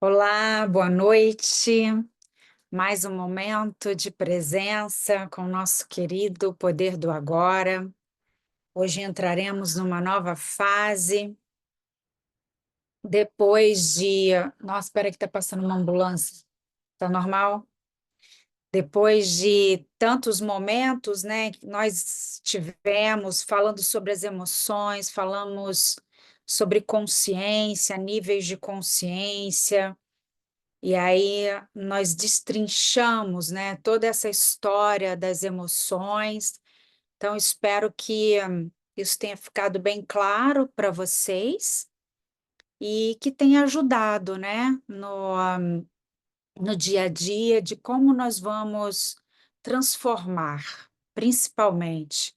Olá, boa noite. Mais um momento de presença com o nosso querido Poder do Agora. Hoje entraremos numa nova fase. Depois de. Nossa, espera que está passando uma ambulância. Tá normal? Depois de tantos momentos, né, que nós tivemos falando sobre as emoções, falamos sobre consciência, níveis de consciência. E aí nós destrinchamos, né, toda essa história das emoções. Então, espero que isso tenha ficado bem claro para vocês e que tenha ajudado, né, no dia a dia de como nós vamos transformar, principalmente,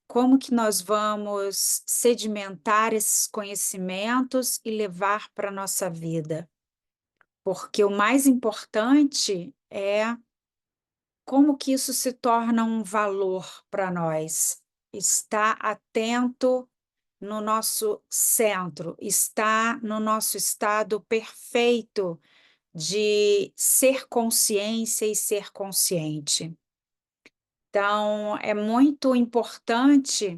como que nós vamos sedimentar esses conhecimentos e levar para a nossa vida. Porque o mais importante é como que isso se torna um valor para nós. Está atento no nosso centro, está no nosso estado perfeito de ser consciência e ser consciente. Então, é muito importante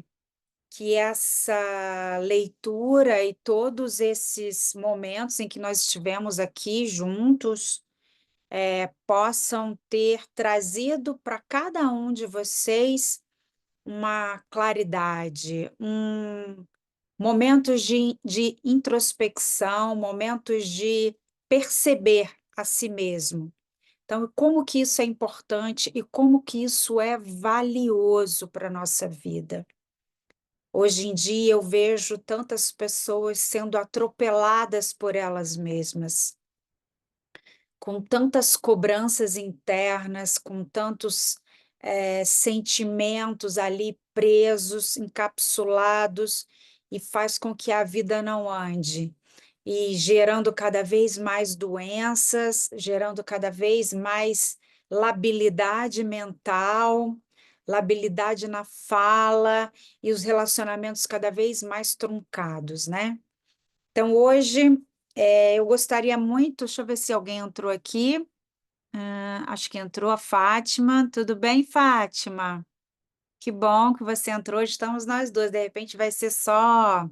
que essa leitura e todos esses momentos em que nós estivemos aqui juntos possam ter trazido para cada um de vocês uma claridade, momentos de introspecção, momentos de perceber a si mesmo. Então, como que isso é importante e como que isso é valioso para a nossa vida. Hoje em dia eu vejo tantas pessoas sendo atropeladas por elas mesmas, com tantas cobranças internas, com tantos sentimentos ali presos, encapsulados, e faz com que a vida não ande. E gerando cada vez mais doenças, gerando cada vez mais labilidade mental, labilidade na fala e os relacionamentos cada vez mais truncados, né? Então, hoje, eu gostaria muito, deixa eu ver se alguém entrou aqui. Acho que entrou a Fátima. Tudo bem, Fátima? Que bom que você entrou. Estamos nós duas. De repente vai ser só,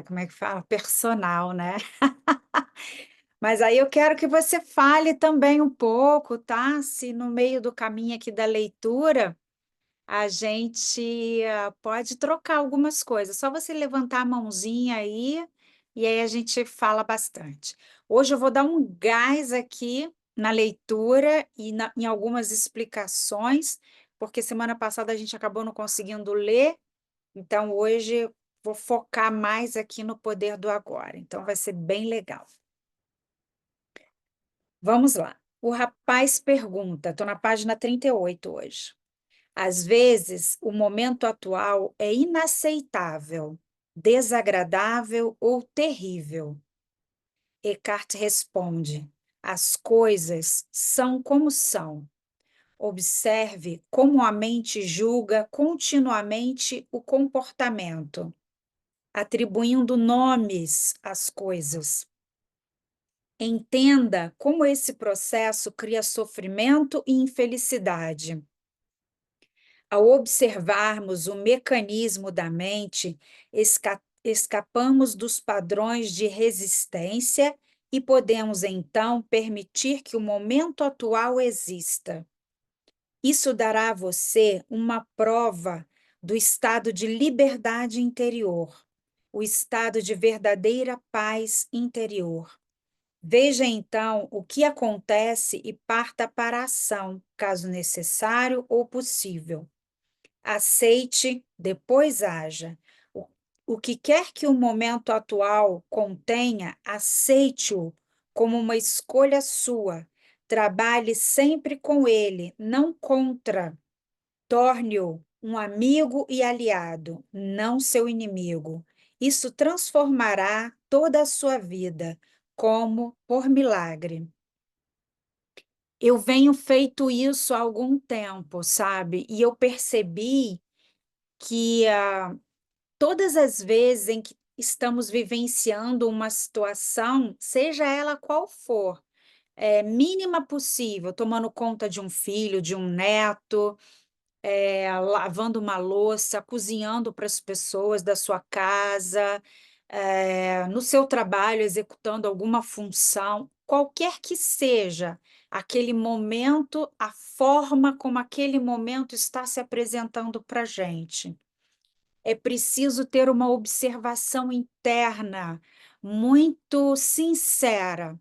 como é que fala? Personal, né? Mas aí eu quero que você fale também um pouco, tá? Se no meio do caminho aqui da leitura a gente pode trocar algumas coisas. Só você levantar a mãozinha aí e aí a gente fala bastante. Hoje eu vou dar um gás aqui na leitura e em algumas explicações, porque semana passada a gente acabou não conseguindo ler, então hoje vou focar mais aqui no poder do agora. Então vai ser bem legal. Vamos lá. O rapaz pergunta, estou na página 38 hoje. Às vezes, o momento atual é inaceitável, desagradável ou terrível. Eckhart responde: as coisas são como são. Observe como a mente julga continuamente o comportamento, atribuindo nomes às coisas. Entenda como esse processo cria sofrimento e infelicidade. Ao observarmos o mecanismo da mente, escapamos dos padrões de resistência e podemos então permitir que o momento atual exista. Isso dará a você uma prova do estado de liberdade interior, o estado de verdadeira paz interior. Veja então o que acontece e parta para a ação, caso necessário ou possível. Aceite, depois haja. O, o que quer que o momento atual contenha, aceite-o como uma escolha sua. Trabalhe sempre com ele, não contra. Torne-o um amigo e aliado, não seu inimigo. Isso transformará toda a sua vida, como por milagre. Eu venho feito isso há algum tempo, sabe? E eu percebi que todas as vezes em que estamos vivenciando uma situação, seja ela qual for, mínima possível, tomando conta de um filho, de um neto, lavando uma louça, cozinhando para as pessoas da sua casa, no seu trabalho, executando alguma função, qualquer que seja aquele momento, a forma como aquele momento está se apresentando para a gente. É preciso ter uma observação interna muito sincera.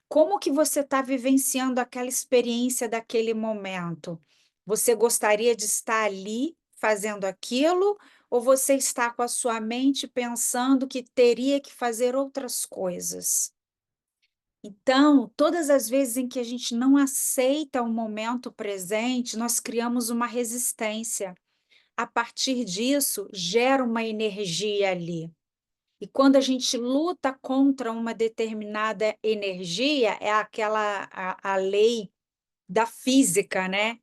Como que você está vivenciando aquela experiência daquele momento? Você gostaria de estar ali fazendo aquilo, ou você está com a sua mente pensando que teria que fazer outras coisas? Então, todas as vezes em que a gente não aceita o momento presente, nós criamos uma resistência. A partir disso, gera uma energia ali. E quando a gente luta contra uma determinada energia, é aquela a lei da física, né?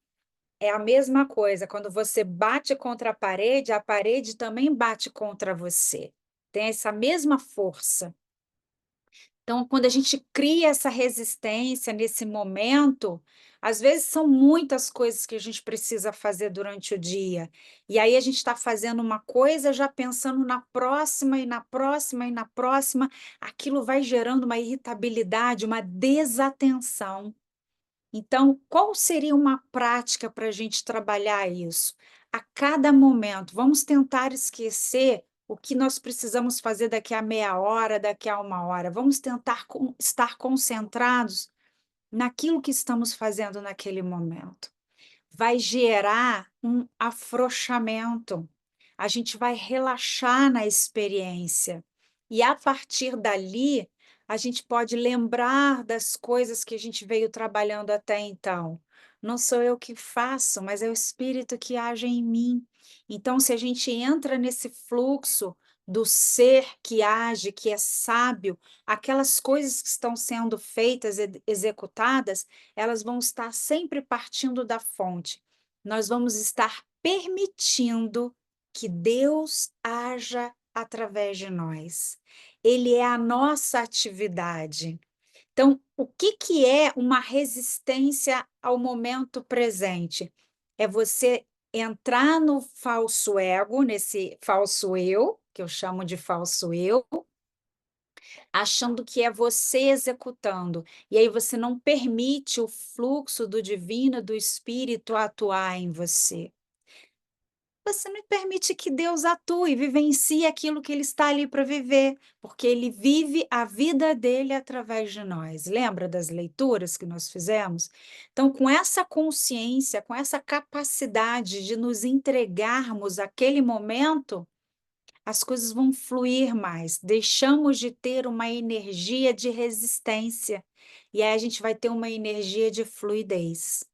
É a mesma coisa. Quando você bate contra a parede também bate contra você. Tem essa mesma força. Então, quando a gente cria essa resistência nesse momento, às vezes são muitas coisas que a gente precisa fazer durante o dia. E aí a gente está fazendo uma coisa já pensando na próxima e na próxima e na próxima. Aquilo vai gerando uma irritabilidade, uma desatenção. Então, qual seria uma prática para a gente trabalhar isso? A cada momento, vamos tentar esquecer o que nós precisamos fazer daqui a meia hora, daqui a uma hora. Vamos tentar estar concentrados naquilo que estamos fazendo naquele momento. Vai gerar um afrouxamento. A gente vai relaxar na experiência. E a partir dali, a gente pode lembrar das coisas que a gente veio trabalhando até então. Não sou eu que faço, mas é o Espírito que age em mim. Então, se a gente entra nesse fluxo do ser que age, que é sábio, aquelas coisas que estão sendo feitas, executadas, elas vão estar sempre partindo da fonte. Nós vamos estar permitindo que Deus haja através de nós. Ele é a nossa atividade. Então, o que que é uma resistência ao momento presente? É você entrar no falso ego, nesse falso eu, que eu chamo de falso eu, achando que é você executando. E aí você não permite o fluxo do divino, do espírito atuar em você. Você não permite que Deus atue, vivencie aquilo que ele está ali para viver, porque ele vive a vida dele através de nós. Lembra das leituras que nós fizemos? Então, com essa consciência, com essa capacidade de nos entregarmos àquele momento, as coisas vão fluir mais. Deixamos de ter uma energia de resistência e aí a gente vai ter uma energia de fluidez.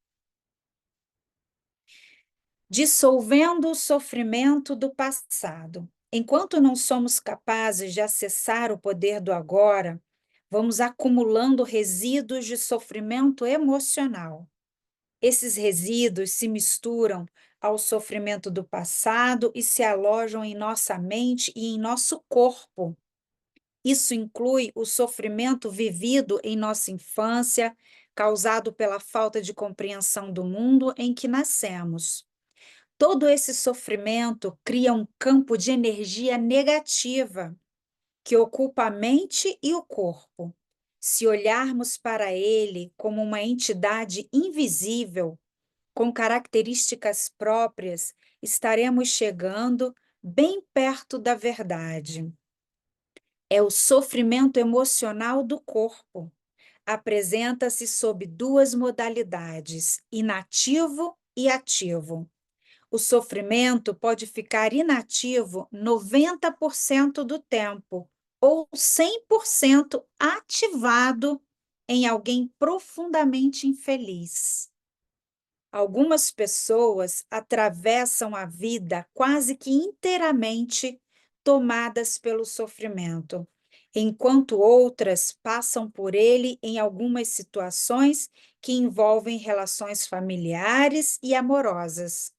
Dissolvendo o sofrimento do passado. Enquanto não somos capazes de acessar o poder do agora, vamos acumulando resíduos de sofrimento emocional. Esses resíduos se misturam ao sofrimento do passado e se alojam em nossa mente e em nosso corpo. Isso inclui o sofrimento vivido em nossa infância, causado pela falta de compreensão do mundo em que nascemos. Todo esse sofrimento cria um campo de energia negativa que ocupa a mente e o corpo. Se olharmos para ele como uma entidade invisível, com características próprias, estaremos chegando bem perto da verdade. É o sofrimento emocional do corpo. Apresenta-se sob duas modalidades, inativo e ativo. O sofrimento pode ficar inativo 90% do tempo ou 100% ativado em alguém profundamente infeliz. Algumas pessoas atravessam a vida quase que inteiramente tomadas pelo sofrimento, enquanto outras passam por ele em algumas situações que envolvem relações familiares e amorosas,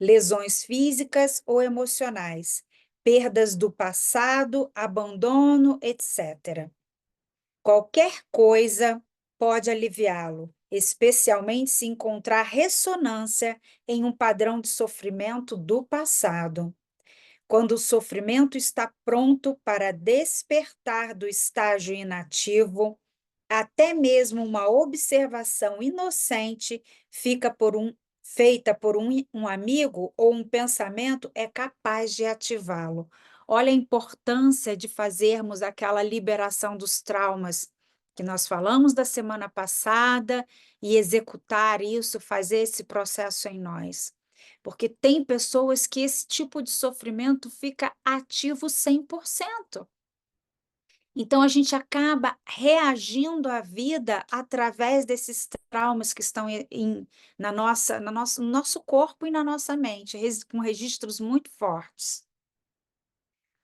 lesões físicas ou emocionais, perdas do passado, abandono, etc. Qualquer coisa pode aliviá-lo, especialmente se encontrar ressonância em um padrão de sofrimento do passado. Quando o sofrimento está pronto para despertar do estágio inativo, até mesmo uma observação inocente feita por um amigo ou um pensamento é capaz de ativá-lo. Olha a importância de fazermos aquela liberação dos traumas que nós falamos da semana passada e executar isso, fazer esse processo em nós. Porque tem pessoas que esse tipo de sofrimento fica ativo 100%. Então, a gente acaba reagindo à vida através desses traumas que estão no nosso corpo e na nossa mente, com registros muito fortes.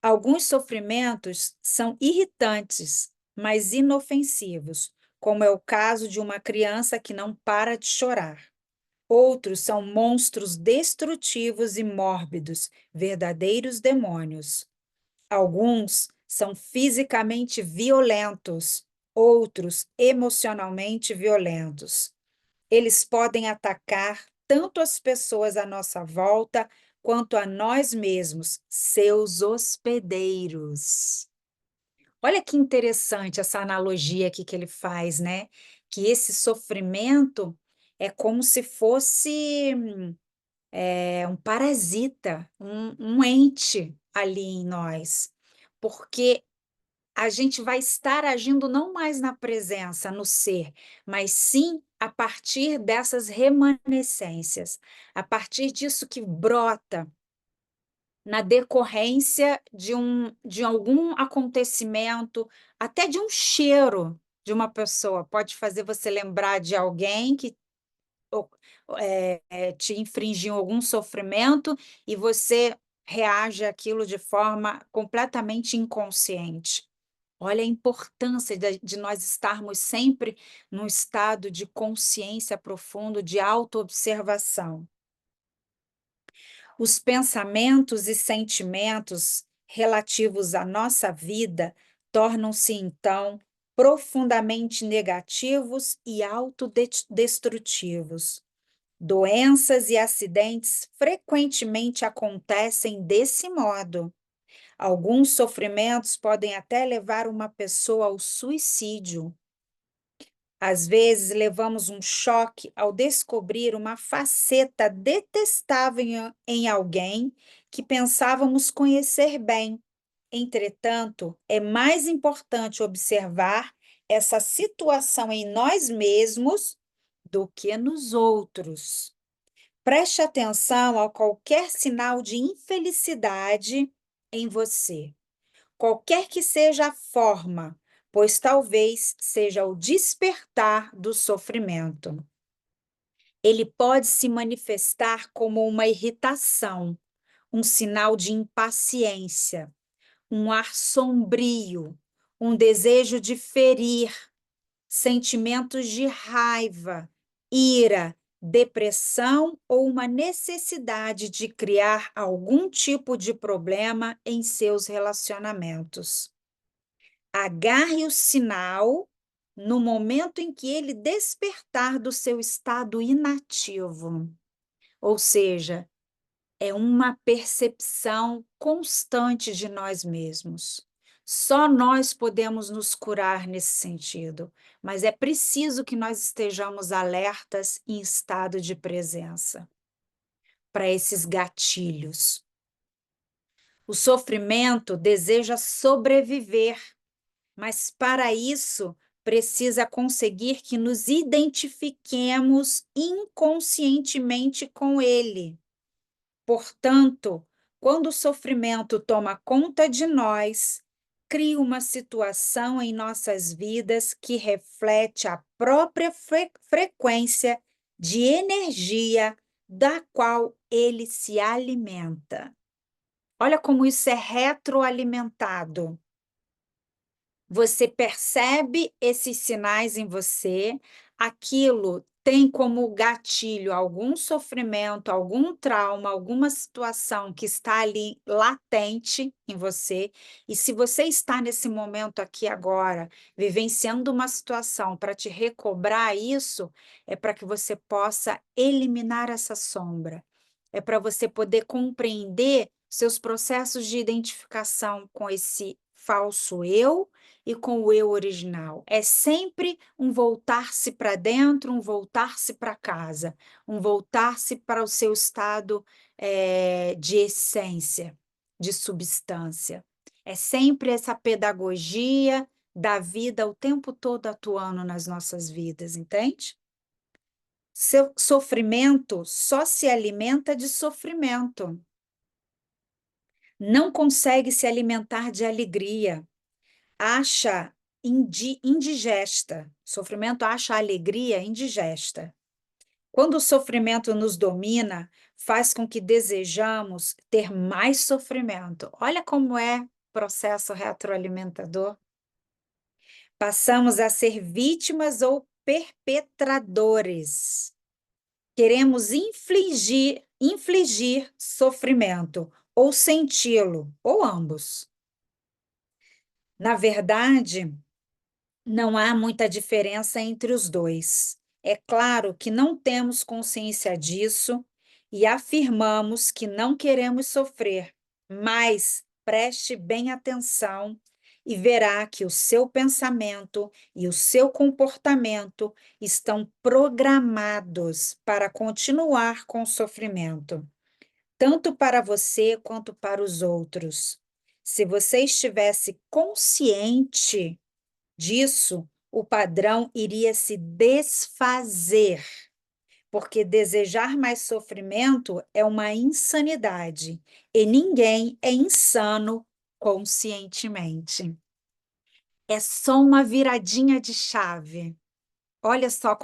Alguns sofrimentos são irritantes, mas inofensivos, como é o caso de uma criança que não para de chorar. Outros são monstros destrutivos e mórbidos, verdadeiros demônios. Alguns são fisicamente violentos, outros emocionalmente violentos. Eles podem atacar tanto as pessoas à nossa volta quanto a nós mesmos, seus hospedeiros. Olha que interessante essa analogia aqui que ele faz, né? Que esse sofrimento é como se fosse um parasita, um ente ali em nós, porque a gente vai estar agindo não mais na presença, no ser, mas sim a partir dessas remanescências, a partir disso que brota na decorrência de algum acontecimento, até de um cheiro de uma pessoa, pode fazer você lembrar de alguém que ou- te infringiu algum sofrimento e você reage àquilo de forma completamente inconsciente. Olha a importância de nós estarmos sempre num estado de consciência profundo, de autoobservação. Os pensamentos e sentimentos relativos à nossa vida tornam-se, então, profundamente negativos e autodestrutivos. Doenças e acidentes frequentemente acontecem desse modo. Alguns sofrimentos podem até levar uma pessoa ao suicídio. Às vezes, levamos um choque ao descobrir uma faceta detestável em alguém que pensávamos conhecer bem. Entretanto, é mais importante observar essa situação em nós mesmos do que nos outros. Preste atenção a qualquer sinal de infelicidade em você, qualquer que seja a forma, pois talvez seja o despertar do sofrimento. Ele pode se manifestar como uma irritação, um sinal de impaciência, um ar sombrio, um desejo de ferir, sentimentos de raiva, ira, depressão ou uma necessidade de criar algum tipo de problema em seus relacionamentos. Agarre o sinal no momento em que ele despertar do seu estado inativo, ou seja, é uma percepção constante de nós mesmos. Só nós podemos nos curar nesse sentido, mas é preciso que nós estejamos alertas em estado de presença para esses gatilhos. O sofrimento deseja sobreviver, mas para isso precisa conseguir que nos identifiquemos inconscientemente com ele. Portanto, quando o sofrimento toma conta de nós, cria uma situação em nossas vidas que reflete a própria frequência de energia da qual ele se alimenta. Olha como isso é retroalimentado. Você percebe esses sinais em você, aquilo tem como gatilho algum sofrimento, algum trauma, alguma situação que está ali latente em você, e se você está nesse momento aqui agora, vivenciando uma situação para te recobrar isso, é para que você possa eliminar essa sombra, é para você poder compreender seus processos de identificação com esse falso eu e com o eu original. É sempre um voltar-se para dentro, um voltar-se para casa, um voltar-se para o seu estado de essência, de substância. É sempre essa pedagogia da vida o tempo todo atuando nas nossas vidas, entende? Seu sofrimento só se alimenta de sofrimento. Não consegue se alimentar de alegria. Acha indigesta. Sofrimento acha a alegria indigesta. Quando o sofrimento nos domina, faz com que desejamos ter mais sofrimento. Olha como é processo retroalimentador. Passamos a ser vítimas ou perpetradores. Queremos infligir sofrimento ou senti-lo, ou ambos. Na verdade, não há muita diferença entre os dois. É claro que não temos consciência disso e afirmamos que não queremos sofrer, mas preste bem atenção e verá que o seu pensamento e o seu comportamento estão programados para continuar com o sofrimento, tanto para você quanto para os outros. Se você estivesse consciente disso, o padrão iria se desfazer, porque desejar mais sofrimento é uma insanidade, e ninguém é insano conscientemente. É só uma viradinha de chave. Olha só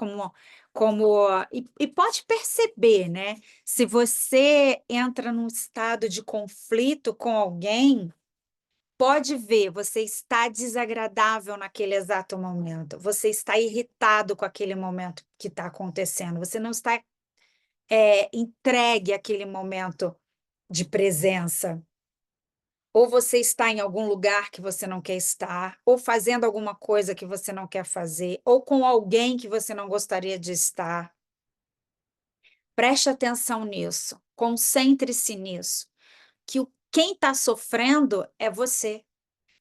e pode perceber, né? Se você entra num estado de conflito com alguém, pode ver, você está desagradável naquele exato momento, você está irritado com aquele momento que está acontecendo, você não está entregue àquele momento de presença. Ou você está em algum lugar que você não quer estar, ou fazendo alguma coisa que você não quer fazer, ou com alguém que você não gostaria de estar. Preste atenção nisso, concentre-se nisso, que quem está sofrendo é você.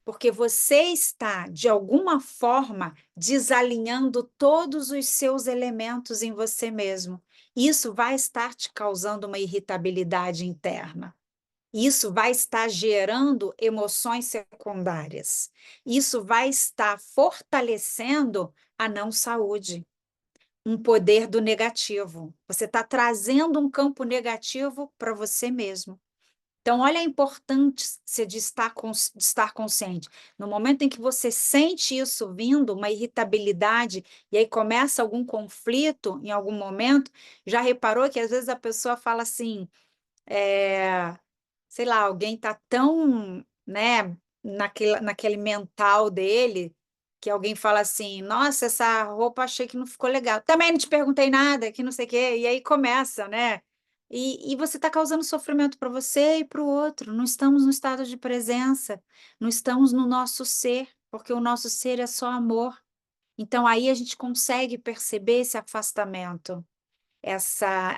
Porque você está, de alguma forma, desalinhando todos os seus elementos em você mesmo. Isso vai estar te causando uma irritabilidade interna. Isso vai estar gerando emoções secundárias. Isso vai estar fortalecendo a não saúde, um poder do negativo. Você está trazendo um campo negativo para você mesmo. Então, olha a importância de estar consciente. No momento em que você sente isso vindo, uma irritabilidade, e aí começa algum conflito em algum momento, já reparou que às vezes a pessoa fala assim, sei lá, alguém está tão, né, naquele mental dele, que alguém fala assim, nossa, essa roupa achei que não ficou legal. Também não te perguntei nada, que não sei o quê. E aí começa, né? E você está causando sofrimento para você e para o outro. Não estamos no estado de presença, não estamos no nosso ser, porque o nosso ser é só amor. Então aí a gente consegue perceber esse afastamento, essa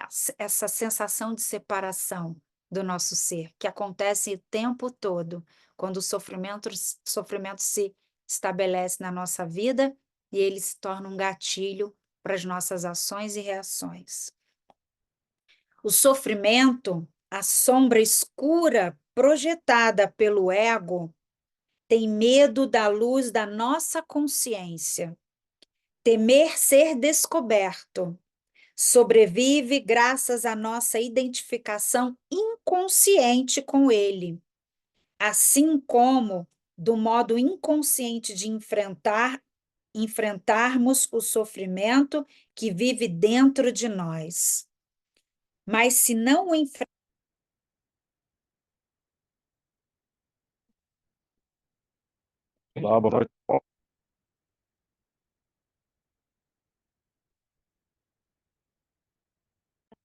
sensação de separação do nosso ser, que acontece o tempo todo, quando o sofrimento se estabelece na nossa vida e ele se torna um gatilho para as nossas ações e reações. O sofrimento, a sombra escura projetada pelo ego, tem medo da luz da nossa consciência, temer ser descoberto. Sobrevive graças à nossa identificação inconsciente com ele, assim como do modo inconsciente de enfrentarmos o sofrimento que vive dentro de nós. Mas se não o Olá, boa noite.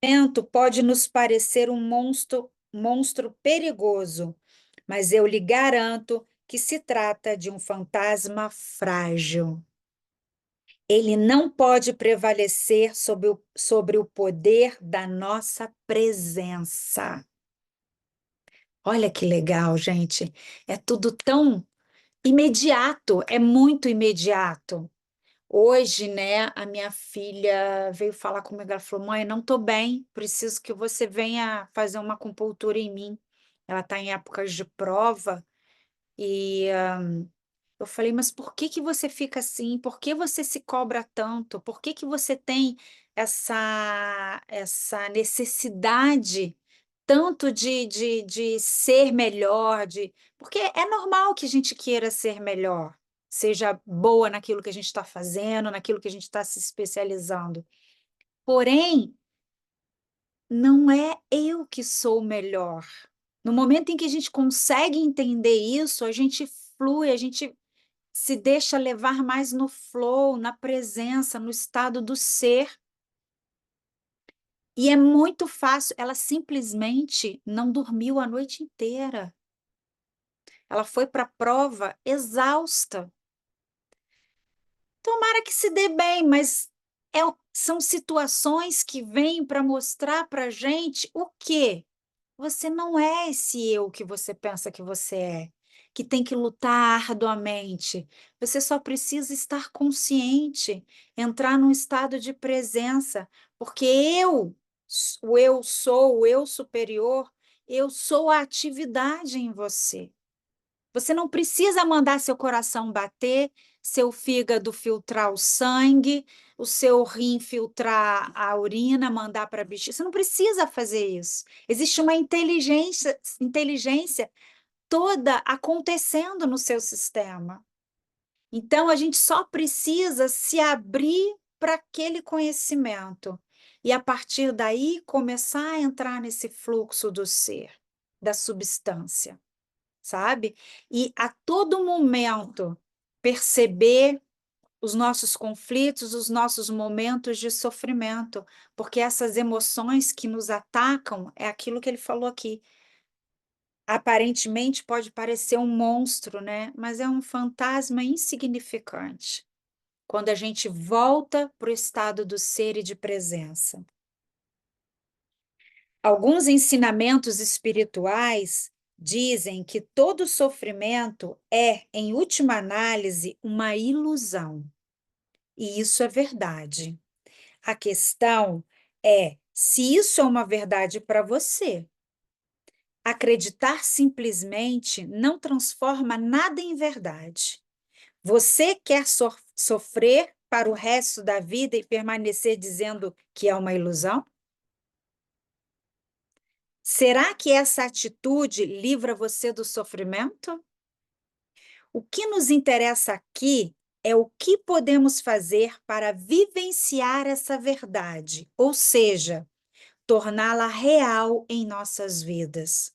Vento pode nos parecer um monstro perigoso, mas eu lhe garanto que se trata de um fantasma frágil. Ele não pode prevalecer sobre o poder da nossa presença. Olha que legal, gente. É tudo tão imediato, é muito imediato. Hoje, né, a minha filha veio falar comigo, ela falou, mãe, não estou bem, preciso que você venha fazer uma acupuntura em mim. Ela está em épocas de prova e eu falei, mas por que que você fica assim? Por que você se cobra tanto? Por que que você tem essa necessidade tanto de ser melhor, porque é normal que a gente queira ser melhor, seja boa naquilo que a gente está fazendo, naquilo que a gente está se especializando. Porém, não é eu que sou melhor. No momento em que a gente consegue entender isso, a gente flui, a gente se deixa levar mais no flow, na presença, no estado do ser. E é muito fácil, ela simplesmente não dormiu a noite inteira. Ela foi para a prova exausta. Tomara que se dê bem, mas são situações que vêm para mostrar para a gente o quê? Você não é esse eu que você pensa que você é, que tem que lutar arduamente. Você só precisa estar consciente, entrar num estado de presença, porque o eu sou, o eu superior, eu sou a atividade em você. Você não precisa mandar seu coração bater, seu fígado filtrar o sangue, o seu rim filtrar a urina, mandar para a bexiga. Você não precisa fazer isso. Existe uma inteligência toda acontecendo no seu sistema. Então, a gente só precisa se abrir para aquele conhecimento e, a partir daí, começar a entrar nesse fluxo do ser, da substância, sabe? E a todo momento perceber os nossos conflitos, os nossos momentos de sofrimento, porque essas emoções que nos atacam é aquilo que ele falou aqui. Aparentemente pode parecer um monstro, né? Mas é um fantasma insignificante. Quando a gente volta para o estado do ser e de presença. Alguns ensinamentos espirituais dizem que todo sofrimento é, em última análise, uma ilusão. E isso é verdade. A questão é se isso é uma verdade para você. Acreditar simplesmente não transforma nada em verdade. Você quer sofrer para o resto da vida e permanecer dizendo que é uma ilusão? Será que essa atitude livra você do sofrimento? O que nos interessa aqui é o que podemos fazer para vivenciar essa verdade, ou seja, torná-la real em nossas vidas.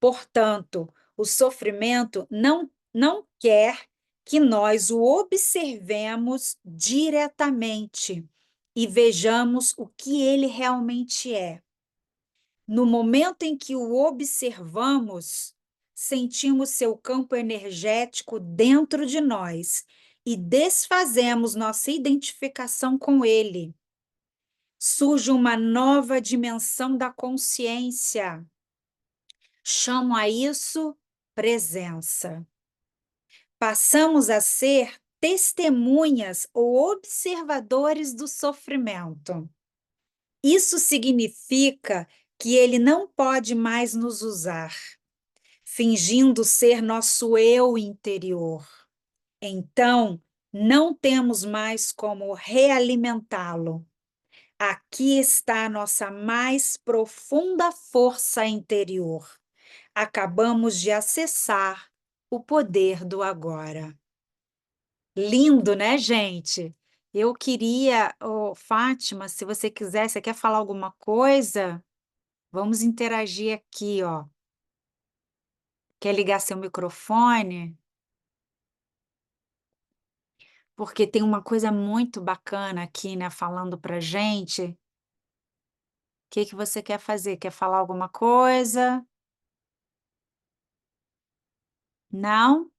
Portanto, o sofrimento não quer que nós o observemos diretamente e vejamos o que ele realmente é. No momento em que o observamos, sentimos seu campo energético dentro de nós e desfazemos nossa identificação com ele. Surge uma nova dimensão da consciência. Chamo a isso presença. Passamos a ser testemunhas ou observadores do sofrimento. Isso significa que ele não pode mais nos usar, fingindo ser nosso eu interior. Então, não temos mais como realimentá-lo. Aqui está a nossa mais profunda força interior. Acabamos de acessar o poder do agora. Lindo, né, gente? Eu queria, Fátima, se você quiser, você quer falar alguma coisa? Vamos interagir aqui, ó. Quer ligar seu microfone? Porque tem uma coisa muito bacana aqui, né, falando pra gente. que você quer fazer? Quer falar alguma coisa? Não?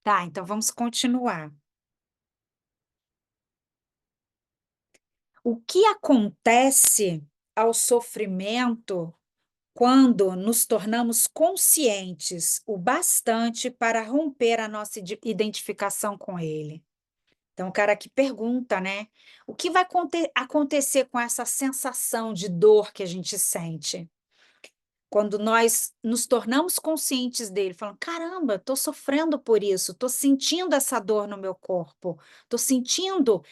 Tá, então vamos continuar. O que acontece ao sofrimento quando nos tornamos conscientes o bastante para romper a nossa identificação com ele? Então, o cara aqui pergunta, né? O que vai acontecer com essa sensação de dor que a gente sente? Quando nós nos tornamos conscientes dele, falando: caramba, estou sofrendo por isso, estou sentindo essa dor no meu corpo, estou sentindo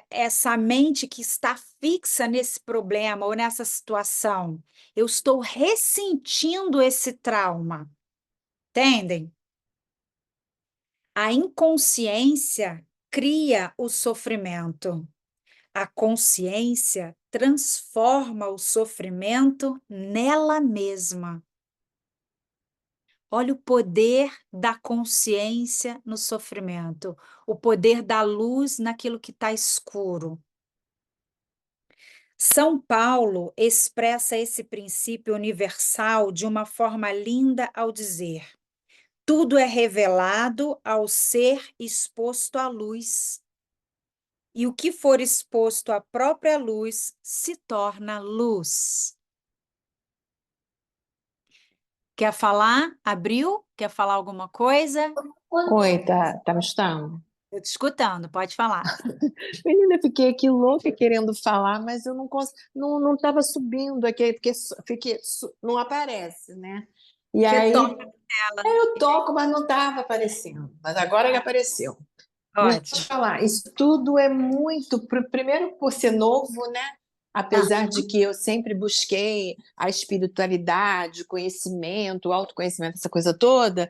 essa mente que está fixa nesse problema ou nessa situação, eu estou ressentindo esse trauma, entendem? A inconsciência cria o sofrimento. A consciência transforma o sofrimento nela mesma. Olha o poder da consciência no sofrimento, o poder da luz naquilo que está escuro. São Paulo expressa esse princípio universal de uma forma linda ao dizer: tudo é revelado ao ser exposto à luz. E o que for exposto à própria luz se torna luz. Quer falar? Abriu? Quer falar alguma coisa? Oi, tá me escutando? Estou te escutando, pode falar. Menina, eu fiquei aqui louca querendo falar, mas eu não estava subindo aqui, porque não aparece, né? E Você aí toca nela. eu toco, mas não estava aparecendo. Mas agora ele apareceu. Deixa eu te Ótimo. falar, isso tudo é muito, primeiro por ser novo, né? Ah, Apesar de que eu sempre busquei a espiritualidade, o conhecimento, o autoconhecimento, essa coisa toda,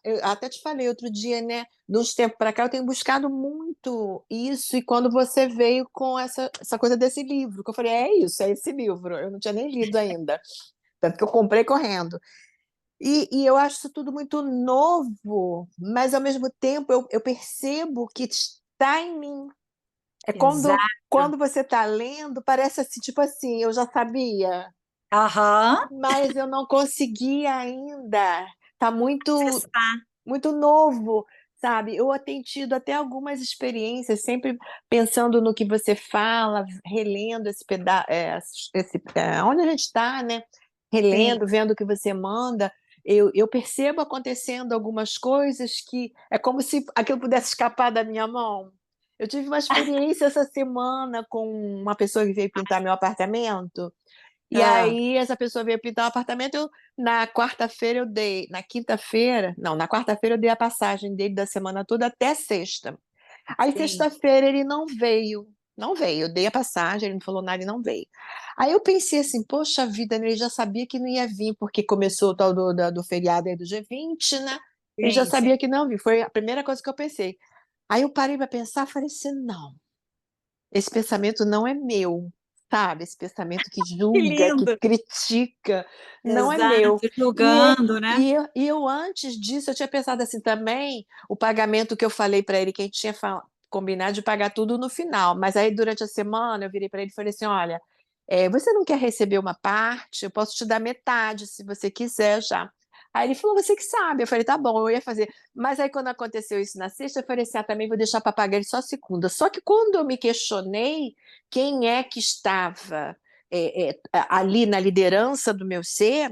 eu até te falei outro dia, né? De uns tempos para cá, eu tenho buscado muito isso, e quando você veio com essa coisa desse livro, que eu falei, é isso, é esse livro, eu não tinha nem lido ainda, tanto que eu comprei correndo. E eu acho isso tudo muito novo, mas ao mesmo tempo eu percebo que está em mim. É exato. quando você está lendo, parece assim, tipo assim, eu já sabia, Aham. mas eu não consegui ainda. Está muito, Acessar. muito novo, sabe? Eu tenho tido até algumas experiências, sempre pensando no que você fala, relendo esse pedaço, onde a gente está, né? Sim. Relendo, vendo o que você manda. Eu percebo acontecendo algumas coisas que é como se aquilo pudesse escapar da minha mão. Eu tive uma experiência essa semana com uma pessoa que veio pintar meu apartamento, e Ah, aí essa pessoa veio pintar o apartamento, na quarta-feira eu dei, na quinta-feira, não, na quarta-feira eu dei a passagem dele da semana toda até sexta. Aí sim. sexta-feira ele não veio, eu dei a passagem, ele não falou nada e não veio. Aí eu pensei assim, poxa vida, né, ele já sabia que não ia vir, porque começou o tal do feriado aí do G20, né? Ele já Sim, sim. sabia que não vir, foi a primeira coisa que eu pensei. Aí eu parei para pensar, falei assim, não, esse pensamento não é meu, sabe? Esse pensamento que Que julga, que lindo. critica, não é meu. Exato, E, julgando, né? e eu, antes disso, eu tinha pensado assim também, o pagamento que eu falei para ele, que a gente tinha combinado de pagar tudo no final, mas aí durante a semana eu virei para ele e falei assim, olha, você não quer receber uma parte? Eu posso te dar metade, se você quiser já. Aí ele falou, você que sabe. Eu falei, tá bom, eu ia fazer. Mas aí, quando aconteceu isso na sexta, eu falei assim: também vou deixar para pagar ele só segunda. Só que quando eu me questionei quem é que estava ali na liderança do meu ser,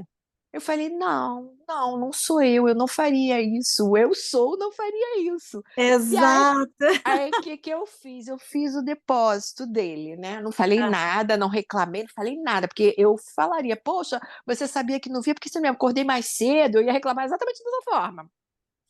eu falei: não, não, não sou eu não faria isso. Eu sou, não faria isso. E aí, Exato. o que que eu fiz? Eu fiz o depósito dele, né? Não falei Ah, nada, não reclamei, não falei nada, porque eu falaria: poxa, você sabia que não via, porque você me acordei mais cedo, eu ia reclamar exatamente dessa forma.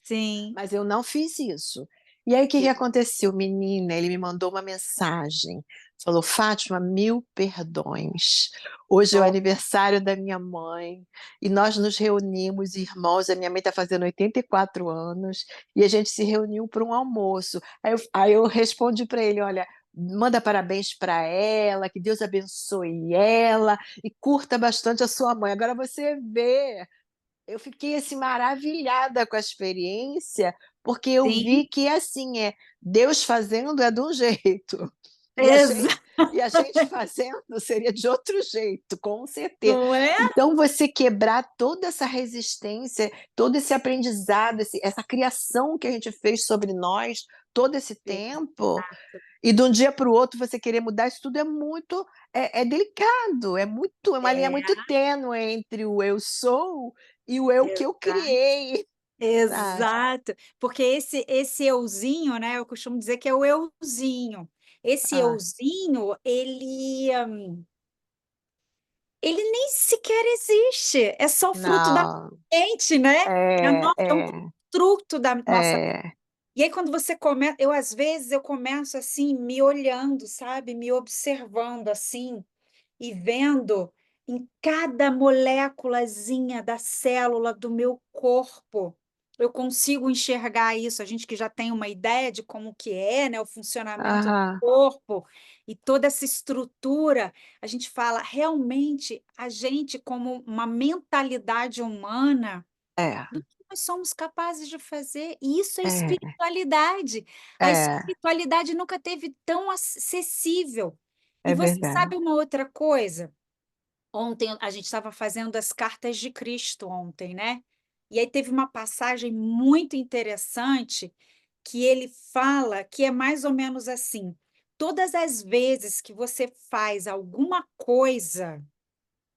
sim. Mas eu não fiz isso. E aí, o que que aconteceu, menina? Ele me mandou uma mensagem. Falou: Fátima, mil perdões. Hoje é o Ó, aniversário da minha mãe e nós nos reunimos, irmãos. A minha mãe está fazendo 84 anos e a gente se reuniu para um almoço. Aí eu respondi para ele: olha, manda parabéns para ela, que Deus abençoe ela e curta bastante a sua mãe. Agora você vê, eu fiquei assim maravilhada com a experiência, porque eu sim. vi que assim Deus fazendo é de um jeito. E a Exa gente e a gente fazendo seria de outro jeito, com certeza. não é? Então você quebrar toda essa resistência, todo esse aprendizado, essa criação que a gente fez sobre nós todo esse tempo, Exato, e de um dia para o outro você querer mudar isso tudo é muito delicado, é uma linha muito é, tênue entre o "eu sou" e o "eu que eu exato. criei", sabe. Exato, porque esse euzinho, né, eu costumo dizer que é o euzinho. Esse Ah, euzinho, ele nem sequer existe, é só fruto da não. mente, né, É, é um é, construto da nossa. é. E aí quando você começa, eu às vezes eu começo, assim, me olhando, sabe, me observando, assim, e vendo em cada moléculazinha da célula do meu corpo, eu consigo enxergar isso. A gente que já tem uma ideia de como que é, né, o funcionamento do Aham. corpo e toda essa estrutura, a gente fala, realmente, a gente como uma mentalidade humana, É, do que nós somos capazes de fazer, e isso é é, espiritualidade. A é, espiritualidade nunca teve tão acessível. E é você verdade. sabe uma outra coisa? Ontem a gente estava fazendo as cartas de Cristo ontem, né? E aí teve uma passagem muito interessante que ele fala que é mais ou menos assim: todas as vezes que você faz alguma coisa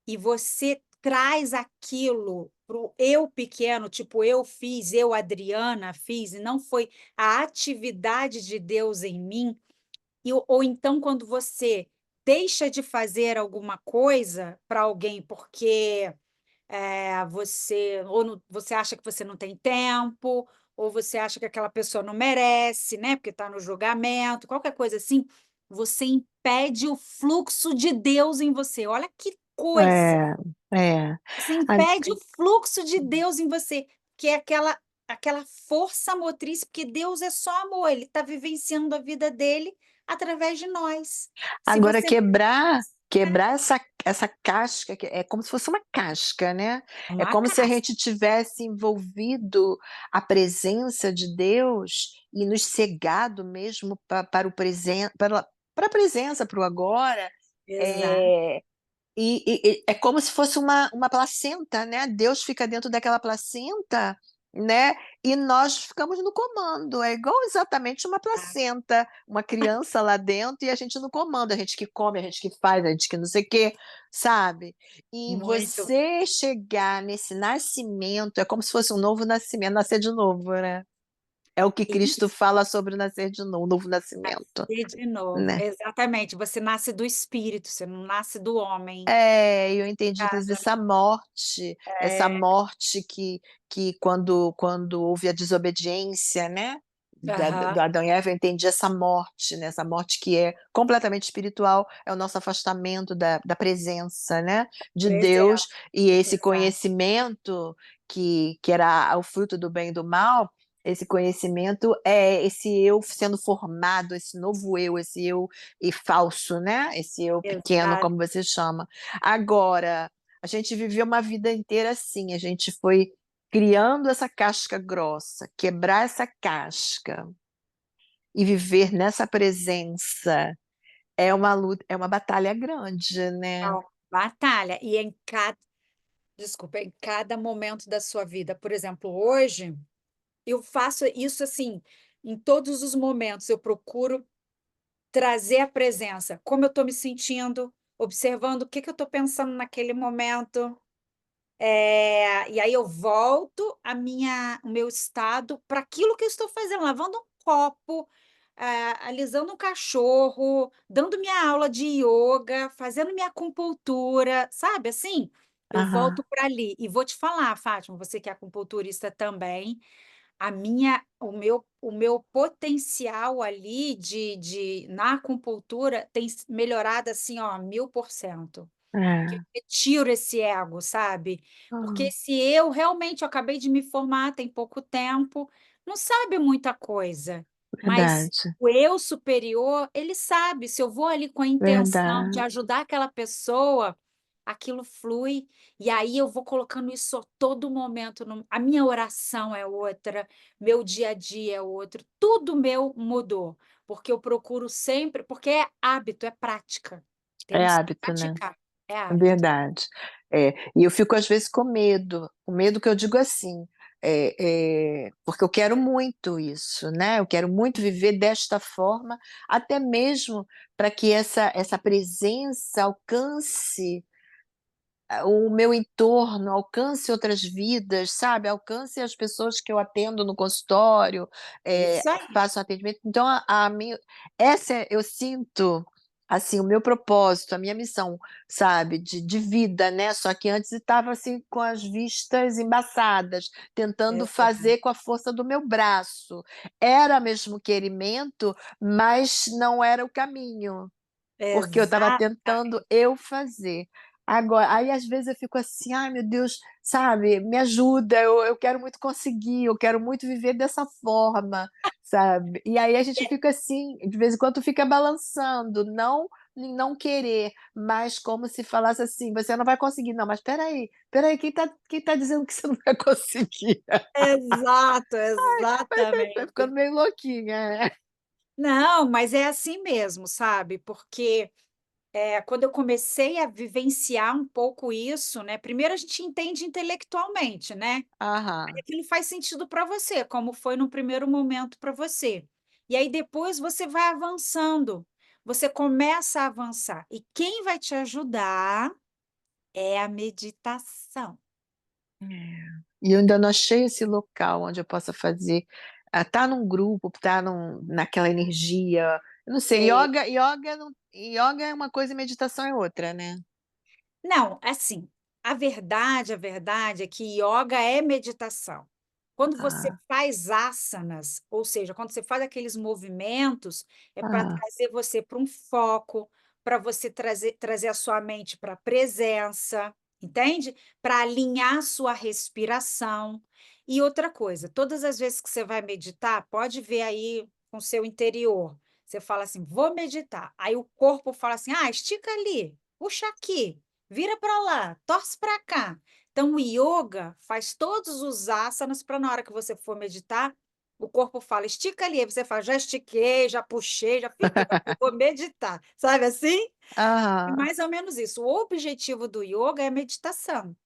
e você traz aquilo para o eu pequeno, tipo, eu fiz, eu, Adriana, fiz, e não foi a atividade de Deus em mim, ou então quando você deixa de fazer alguma coisa para alguém porque você você acha que você não tem tempo, ou você acha que aquela pessoa não merece, né? Porque está no julgamento, qualquer coisa assim, você impede o fluxo de Deus em você. Olha que coisa! É, é. Você A impede o fluxo de Deus em você, que é aquela força motriz, porque Deus é só amor, ele está vivenciando a vida dele através de nós. Se Agora você quebrar essa casca, que é como se fosse uma casca, né, é uma como se a casa, gente tivesse envolvido a presença de Deus e nos cegado mesmo para o para a presença, para o agora, exato, eh e é como se fosse uma placenta, né, Deus fica dentro daquela placenta, né, e nós ficamos no comando, é igual exatamente uma placenta, uma criança lá dentro e a gente no comando, a gente que come, a gente que faz, a gente que não sei o quê, sabe. E muito. você chegar nesse nascimento, é como se fosse um novo nascimento, nascer de novo, né. É o que Cristo Isso. fala sobre o nascer de novo, o novo nascimento, Nascer de novo, né. exatamente, você nasce do espírito, você não nasce do homem. É, eu entendi Caso, essa é, morte que quando houve a desobediência, né, da aham, do Adão e Eva, eu entendi essa morte, né, essa morte que é completamente espiritual, é o nosso afastamento da presença, né, de presença, Deus, e esse exato, conhecimento que era o fruto do bem e do mal, esse conhecimento é esse eu sendo formado, esse novo eu, esse eu e falso, né, esse eu pequeno, exato, como você chama. Agora, a gente viveu uma vida inteira assim, a gente foi criando essa casca grossa, quebrar essa casca e viver nessa presença é uma luta, é uma batalha grande, é né. uma batalha, e em cada desculpa, em cada momento da sua vida. Por exemplo, hoje, eu faço isso, assim, em todos os momentos, eu procuro trazer a presença, como eu estou me sentindo, observando o que que eu estou pensando naquele momento. E aí eu volto o meu estado para aquilo que eu estou fazendo, lavando um copo, alisando um cachorro, dando minha aula de ioga, fazendo minha acupuntura, sabe, assim? Eu volto Aham, para ali. E vou te falar, Fátima, você que é acupunturista também, o meu potencial ali na acupuntura tem melhorado assim, ó, 1000%. Que eu é. retiro esse ego, sabe? Porque Hum, esse eu acabei de me formar tem pouco tempo, não sabe muita coisa, mas verdade, o eu superior, ele sabe, se eu vou ali com a intenção de verdade. ajudar aquela pessoa, aquilo flui, e aí eu vou colocando isso a todo momento, a minha oração é outra, meu dia a dia é outro, tudo meu mudou, porque eu procuro sempre, porque é hábito, é prática, É temos que hábito, né? praticar, é É hábito. verdade. É, e eu fico às vezes com medo que eu digo assim, porque eu quero muito isso, né? Eu quero muito viver desta forma, até mesmo para que essa presença alcance o meu entorno, alcance outras vidas, sabe? Alcance as pessoas que eu atendo no consultório, Isso aí, faço atendimento. Então, a minha, eu sinto assim o meu propósito, a minha missão, sabe, de vida, né? Só que antes estava assim com as vistas embaçadas, tentando exato, fazer com a força do meu braço. Era mesmo querimento, mas não era o caminho. Porque eu estava tentando exatamente, eu fazer. Agora aí às vezes eu fico assim: "Ai meu Deus, sabe, me ajuda, eu quero muito conseguir, eu quero muito viver dessa forma", sabe. E aí a gente fica assim, de vez em quando fica balançando, não em não querer, mas como se falasse assim: "Você não vai conseguir". "Não, mas espera aí, quem tá dizendo que você não vai conseguir?". exato, Vai ficando exatamente. meio louquinha, é. Não, mas é assim mesmo, sabe, porque quando eu comecei a vivenciar um pouco isso, né, primeiro a gente entende intelectualmente, né, aí Aham. aquilo faz sentido para você, como foi no primeiro momento para você. E aí depois você vai avançando, você começa a avançar, e quem vai te ajudar é a meditação. E eu ainda não achei esse local onde eu possa fazer, tá num grupo, tá naquela energia, eu não sei, Sei. ioga é uma coisa e meditação é outra, né? Não, assim, a verdade é que ioga é meditação. Quando você Ah, faz asanas, ou seja, quando você faz aqueles movimentos, é para ah, trazer você para um foco, para você trazer a sua mente para a presença, entende? Para alinhar a sua respiração. E outra coisa, todas as vezes que você vai meditar, pode ver aí com o seu interior. Você fala assim, vou meditar. Aí o corpo fala assim, ah, estica ali, puxa aqui. Vira para lá, torce para cá. Então, o yoga faz todos os asanas para na hora que você for meditar, o corpo fala, estica ali. Aí você fala, já estiquei, já puxei, já fiz tudo, agora eu vou meditar. Sabe assim? É aham, mais ou menos isso. O objetivo do yoga é a meditação.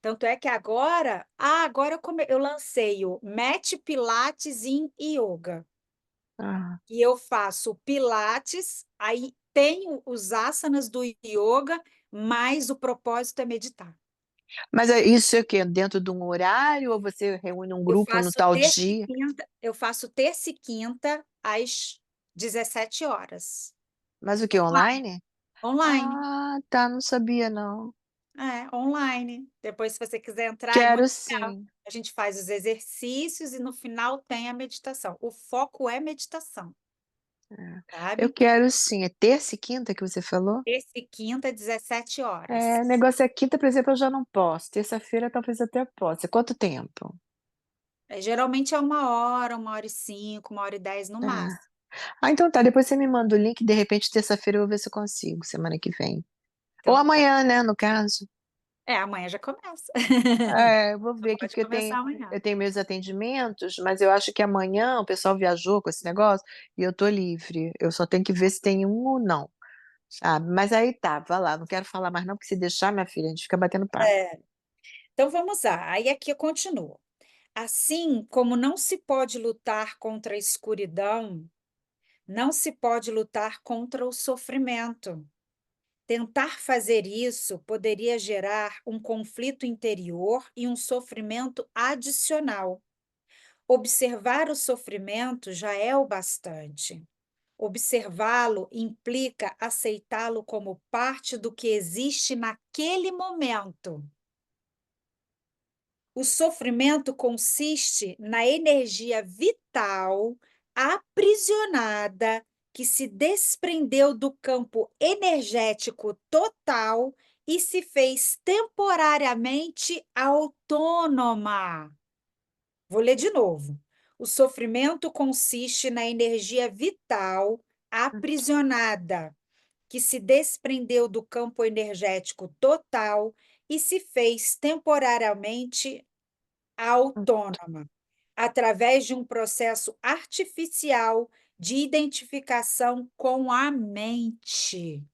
Tanto é que agora, agora eu lancei o Mat Pilates em Yoga. aham. E eu faço Pilates, aí tenho os asanas do yoga, mas o propósito é meditar. Mas isso é o quê? Dentro de um horário ou você reúne um Eu grupo no faço tal terça e dia? quinta, eu faço terça e quinta às 17 horas. Mas o quê, Online. online? Online. Ah, tá, não sabia não. É, online. Depois, se você quiser entrar, é muito Quero legal. sim. A gente faz os exercícios e no final tem a meditação. O foco é meditação, Eu sabe? quero sim. É terça e quinta que você falou? Terça e quinta, 17 É, o horas. negócio é quinta, por exemplo, eu já não posso, terça-feira talvez até possa. Quanto tempo? Geralmente é 1 hora, 1 hora e 5, 1 hora e 10 no Ah. máximo. Ah, então tá, depois você me manda o link, de repente terça-feira eu vou ver se eu consigo, semana que vem. Ou Então tá. amanhã, né, no caso. Amanhã já começa. É, eu vou ver aqui, Pode porque começar amanhã. eu tenho meus atendimentos, mas eu acho que amanhã o pessoal viajou com esse negócio e eu tô livre. Eu só tenho que ver se tem um ou não, sabe. Mas aí tá, vai lá, não quero falar mais não, porque se deixar, minha filha, a gente fica batendo papo. É. Então vamos lá. Aí aqui eu continuo. Assim como não se pode lutar contra a escuridão, não se pode lutar contra o sofrimento. Tentar fazer isso poderia gerar um conflito interior e um sofrimento adicional. Observar o sofrimento já é o bastante. Observá-lo implica aceitá-lo como parte do que existe naquele momento. O sofrimento consiste na energia vital aprisionada que se desprendeu do campo energético total e se fez temporariamente autônoma. Vou ler de novo. O sofrimento consiste na energia vital aprisionada que se desprendeu do campo energético total e se fez temporariamente autônoma, através de um processo artificial de identificação com a mente.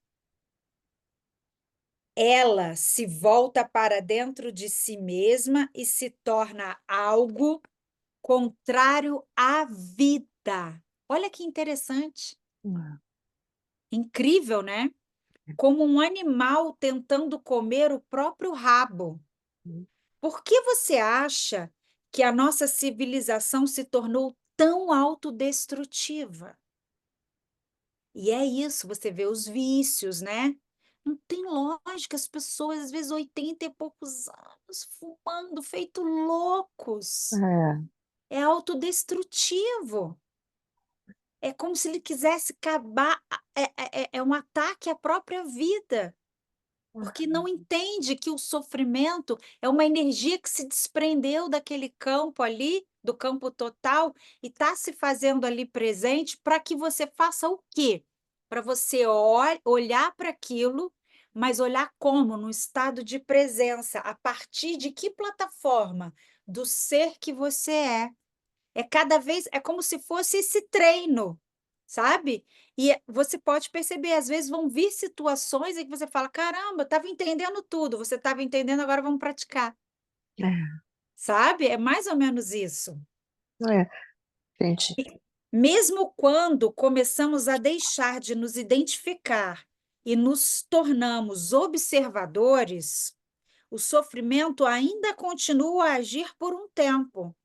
Ela se volta para dentro de si mesma e se torna algo contrário à vida. Olha que interessante. Incrível, né? Como um animal tentando comer o próprio rabo. Por que você acha que a nossa civilização se tornou tão autodestrutiva? E é isso, você vê os vícios, né? Não tem lógica, as pessoas, às vezes, 80 e poucos anos, fumando, feito loucos. É. É autodestrutivo. É como se ele quisesse acabar, é um ataque à própria vida, porque não entende que o sofrimento é uma energia que se desprendeu daquele campo ali, do campo total, e está se fazendo ali presente para que você faça o quê? Para você olhar para aquilo, mas olhar como? No estado de presença, a partir de que plataforma? Do ser que você é. É cada vez, é como se fosse esse treino, sabe? E você pode perceber, às vezes vão vir situações em que você fala: caramba, eu estava entendendo tudo, você estava entendendo, agora vamos praticar, É, sabe? É mais ou menos isso. é, gente. Mesmo quando começamos a deixar de nos identificar e nos tornamos observadores, o sofrimento ainda continua a agir por um tempo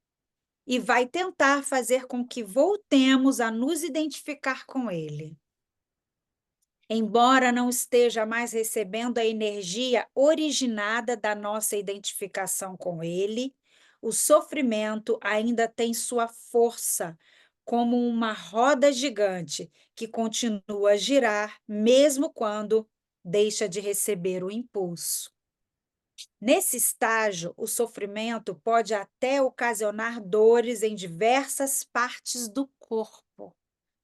e vai tentar fazer com que voltemos a nos identificar com ele. Embora não esteja mais recebendo a energia originada da nossa identificação com ele, o sofrimento ainda tem sua força como uma roda gigante que continua a girar mesmo quando deixa de receber o impulso. Nesse estágio, o sofrimento pode até ocasionar dores em diversas partes do corpo.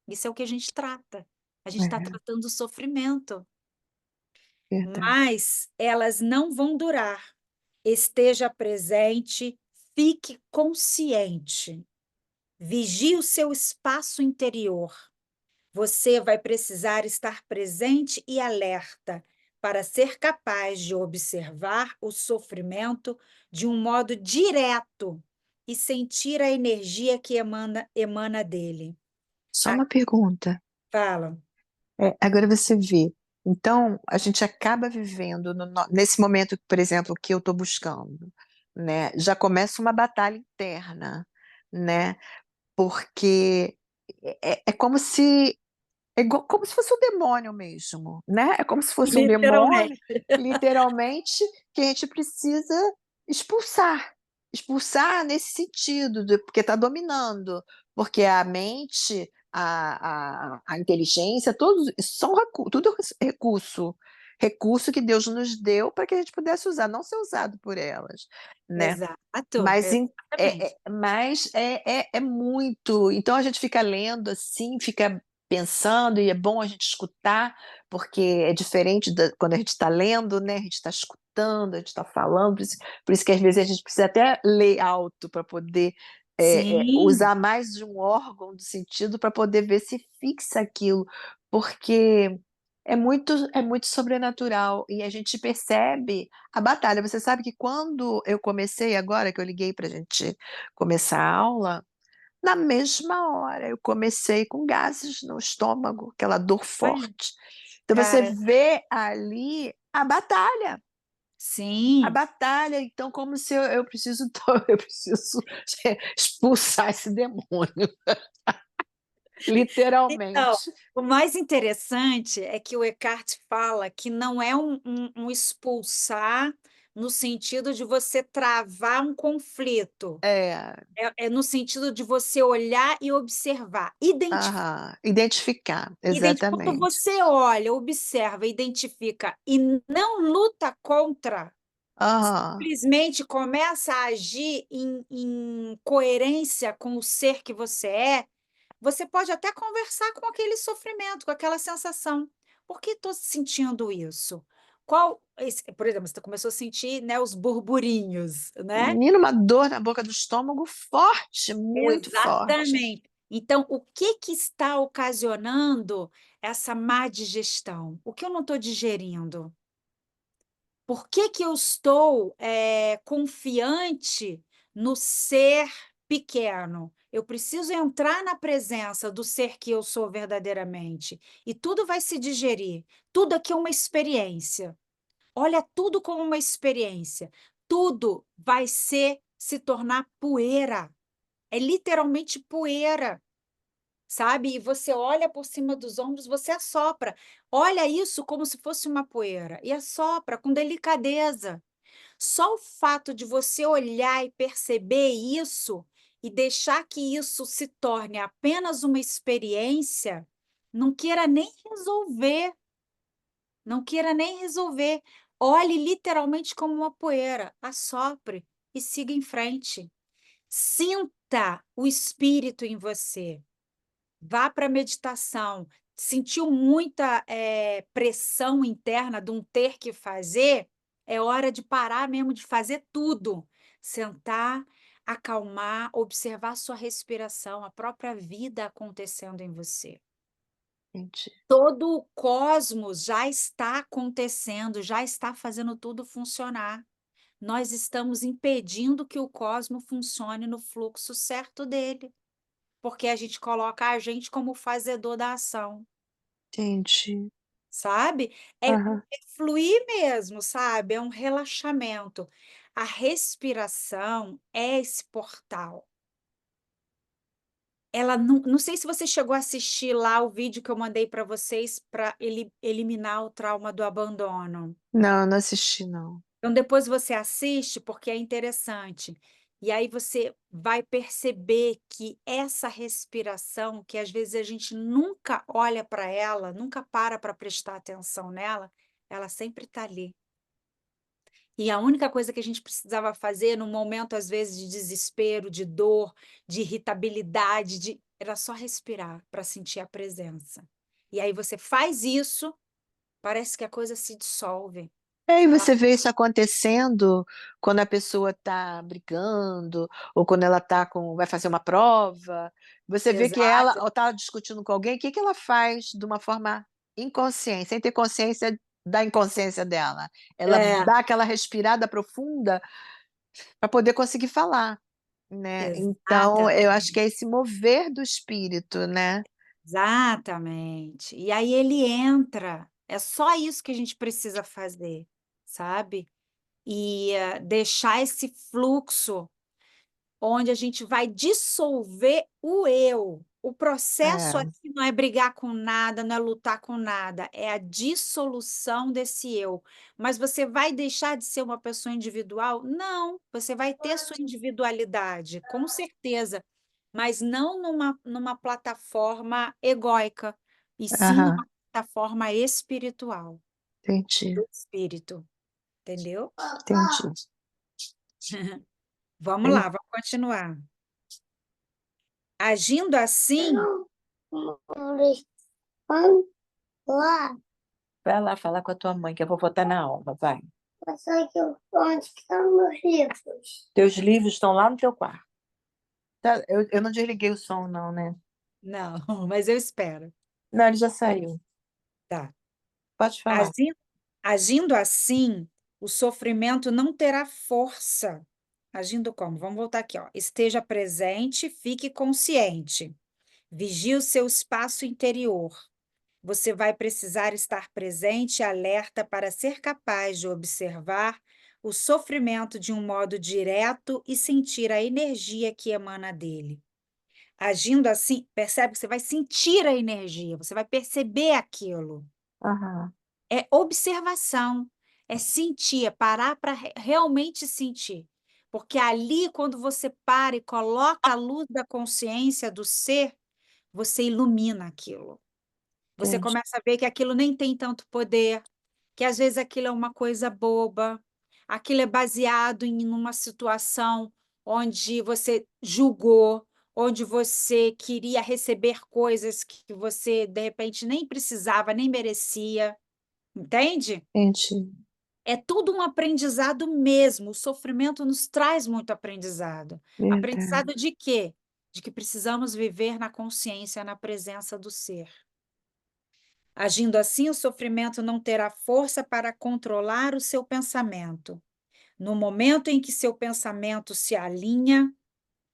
Isso é o que a gente trata. A gente está É, tratando o sofrimento, verdade. mas elas não vão durar. Esteja presente, fique consciente, vigie o seu espaço interior. Você vai precisar estar presente e alerta para ser capaz de observar o sofrimento de um modo direto e sentir a energia que emana dele. Só Ah, uma pergunta. fala. Agora você vê. Então, a gente acaba vivendo nesse momento, por exemplo, que eu estou buscando, né? Já começa uma batalha interna, né? Porque é como se como se fosse um demônio mesmo, né? É como se fosse um demônio, Literalmente. literalmente, que a gente precisa expulsar. Expulsar nesse sentido, porque está dominando. Porque a mente, a inteligência, todos são tudo recurso. Recurso que Deus nos deu para que a gente pudesse usar, não ser usado por elas, né? Exato, Mas, exatamente. é muito. Então a gente fica lendo assim, fica pensando, e é bom a gente escutar, porque é diferente quando a gente está lendo, né? A gente está escutando, a gente está falando, por isso que às vezes a gente precisa até ler alto para poder Sim, usar mais de um órgão do sentido para poder ver se fixa aquilo, porque é muito sobrenatural e a gente percebe a batalha. Você sabe que quando eu comecei, agora que eu liguei para a gente começar a aula, na mesma hora eu comecei com gases no estômago, aquela dor olha, forte. Então você cara, vê ali a sim. batalha, então como se eu preciso eu preciso expulsar esse demônio, Então, literalmente. o mais interessante é que o Eckhart fala que não é um expulsar no sentido de você travar um conflito, É, é no sentido de você olhar e observar, identificar. aham, identificar, Quando exatamente. você olha, observa, identifica e não luta contra, Aham, simplesmente começa a agir em coerência com o ser que você é, você pode até conversar com aquele sofrimento, com aquela sensação. Por que estou sentindo isso? Por exemplo, você começou a sentir, né, os burburinhos, né? Menina, uma dor na boca do estômago forte, muito forte. Exatamente. Então, o que que está ocasionando essa má digestão? O que eu não estou digerindo? Por que que eu estou confiante no ser pequeno? Eu preciso entrar na presença do ser que eu sou verdadeiramente. E tudo vai se digerir. Tudo aqui é uma experiência. Olha tudo como uma experiência. Tudo vai se tornar poeira. É literalmente poeira, sabe? E você olha por cima dos ombros, você assopra. Olha isso como se fosse uma poeira e assopra com delicadeza. Só o fato de você olhar e perceber isso e deixar que isso se torne apenas uma experiência, não queira nem resolver, não queira nem resolver. Olhe literalmente como uma poeira, assopre e siga em frente. Sinta o espírito em você. Vá para a meditação. Sentiu muita pressão interna de um ter que fazer? É hora de parar mesmo de fazer tudo. Sentar, acalmar, observar sua respiração, a própria vida acontecendo em você. Gente, Todo o cosmos já está acontecendo, já está fazendo tudo funcionar. Nós estamos impedindo que o cosmos funcione no fluxo certo dele, porque a gente coloca a gente como fazedor da ação, entendi. sabe? É Aham. fluir mesmo, sabe? É um relaxamento. A respiração é esse portal. Ela não sei se você chegou a assistir lá o vídeo que eu mandei para vocês para eliminar o trauma do abandono. Não, não assisti não. Então, depois você assiste, porque é interessante. E aí você vai perceber que essa respiração, que às vezes a gente nunca olha para ela, nunca para prestar atenção nela, ela sempre está ali. E a única coisa que a gente precisava fazer num momento, às vezes, de desespero, de dor, de irritabilidade, era só respirar para sentir a presença. E aí você faz isso, parece que a coisa se dissolve. E aí Ela você vê isso acontecendo quando a pessoa está brigando, ou quando ela vai fazer uma prova, você vê que ela Exato. está discutindo com alguém, o que que ela faz de uma forma inconsciente, sem ter consciência da inconsciência dela? Ela É, dá aquela respirada profunda para poder conseguir falar, né. Então eu acho que exatamente. é esse mover do espírito, né. Exatamente. E aí ele entra. É só isso que a gente precisa fazer, sabe? E deixar esse fluxo onde a gente vai dissolver o eu. O processo É, aqui não é brigar com nada, não é lutar com nada, é a dissolução desse eu. Mas você vai deixar de ser uma pessoa individual? Não, você vai ter sua individualidade, com certeza, mas não numa plataforma egóica, e sim aham, numa plataforma espiritual, entendi, do espírito, entendeu? entendi. Vamos En lá, vamos continuar. Agindo assim, Lá. Vai lá falar com a tua mãe que eu vou botar na aula, vai. Mas só que onde que estão meus livros? Teus livros estão lá no teu quarto. Tá, eu não desliguei o som não, né. não, mas eu espero. Não, ele já saiu. Tá. Pode falar. Agindo, agindo assim, o sofrimento não terá força. Agindo como? Vamos voltar aqui, ó. Esteja presente, fique consciente. Vigie o seu espaço interior. Você vai precisar estar presente e alerta para ser capaz de observar o sofrimento de um modo direto e sentir a energia que emana dele. Agindo assim, percebe que você vai sentir a energia, você vai perceber aquilo. Aham, É observação, é sentir, é parar para realmente sentir. Porque ali, quando você para e coloca a luz da consciência do ser, você ilumina aquilo. Você entendi, começa a ver que aquilo nem tem tanto poder, que às vezes aquilo é uma coisa boba, aquilo é baseado em uma situação onde você julgou, onde você queria receber coisas que você, de repente, nem precisava, nem merecia, entende? Entendi. É tudo um aprendizado mesmo. O sofrimento nos traz muito aprendizado. Verdade. Aprendizado de quê? De que precisamos viver na consciência, na presença do ser. Agindo assim, o sofrimento não terá força para controlar o seu pensamento. No momento em que seu pensamento se alinha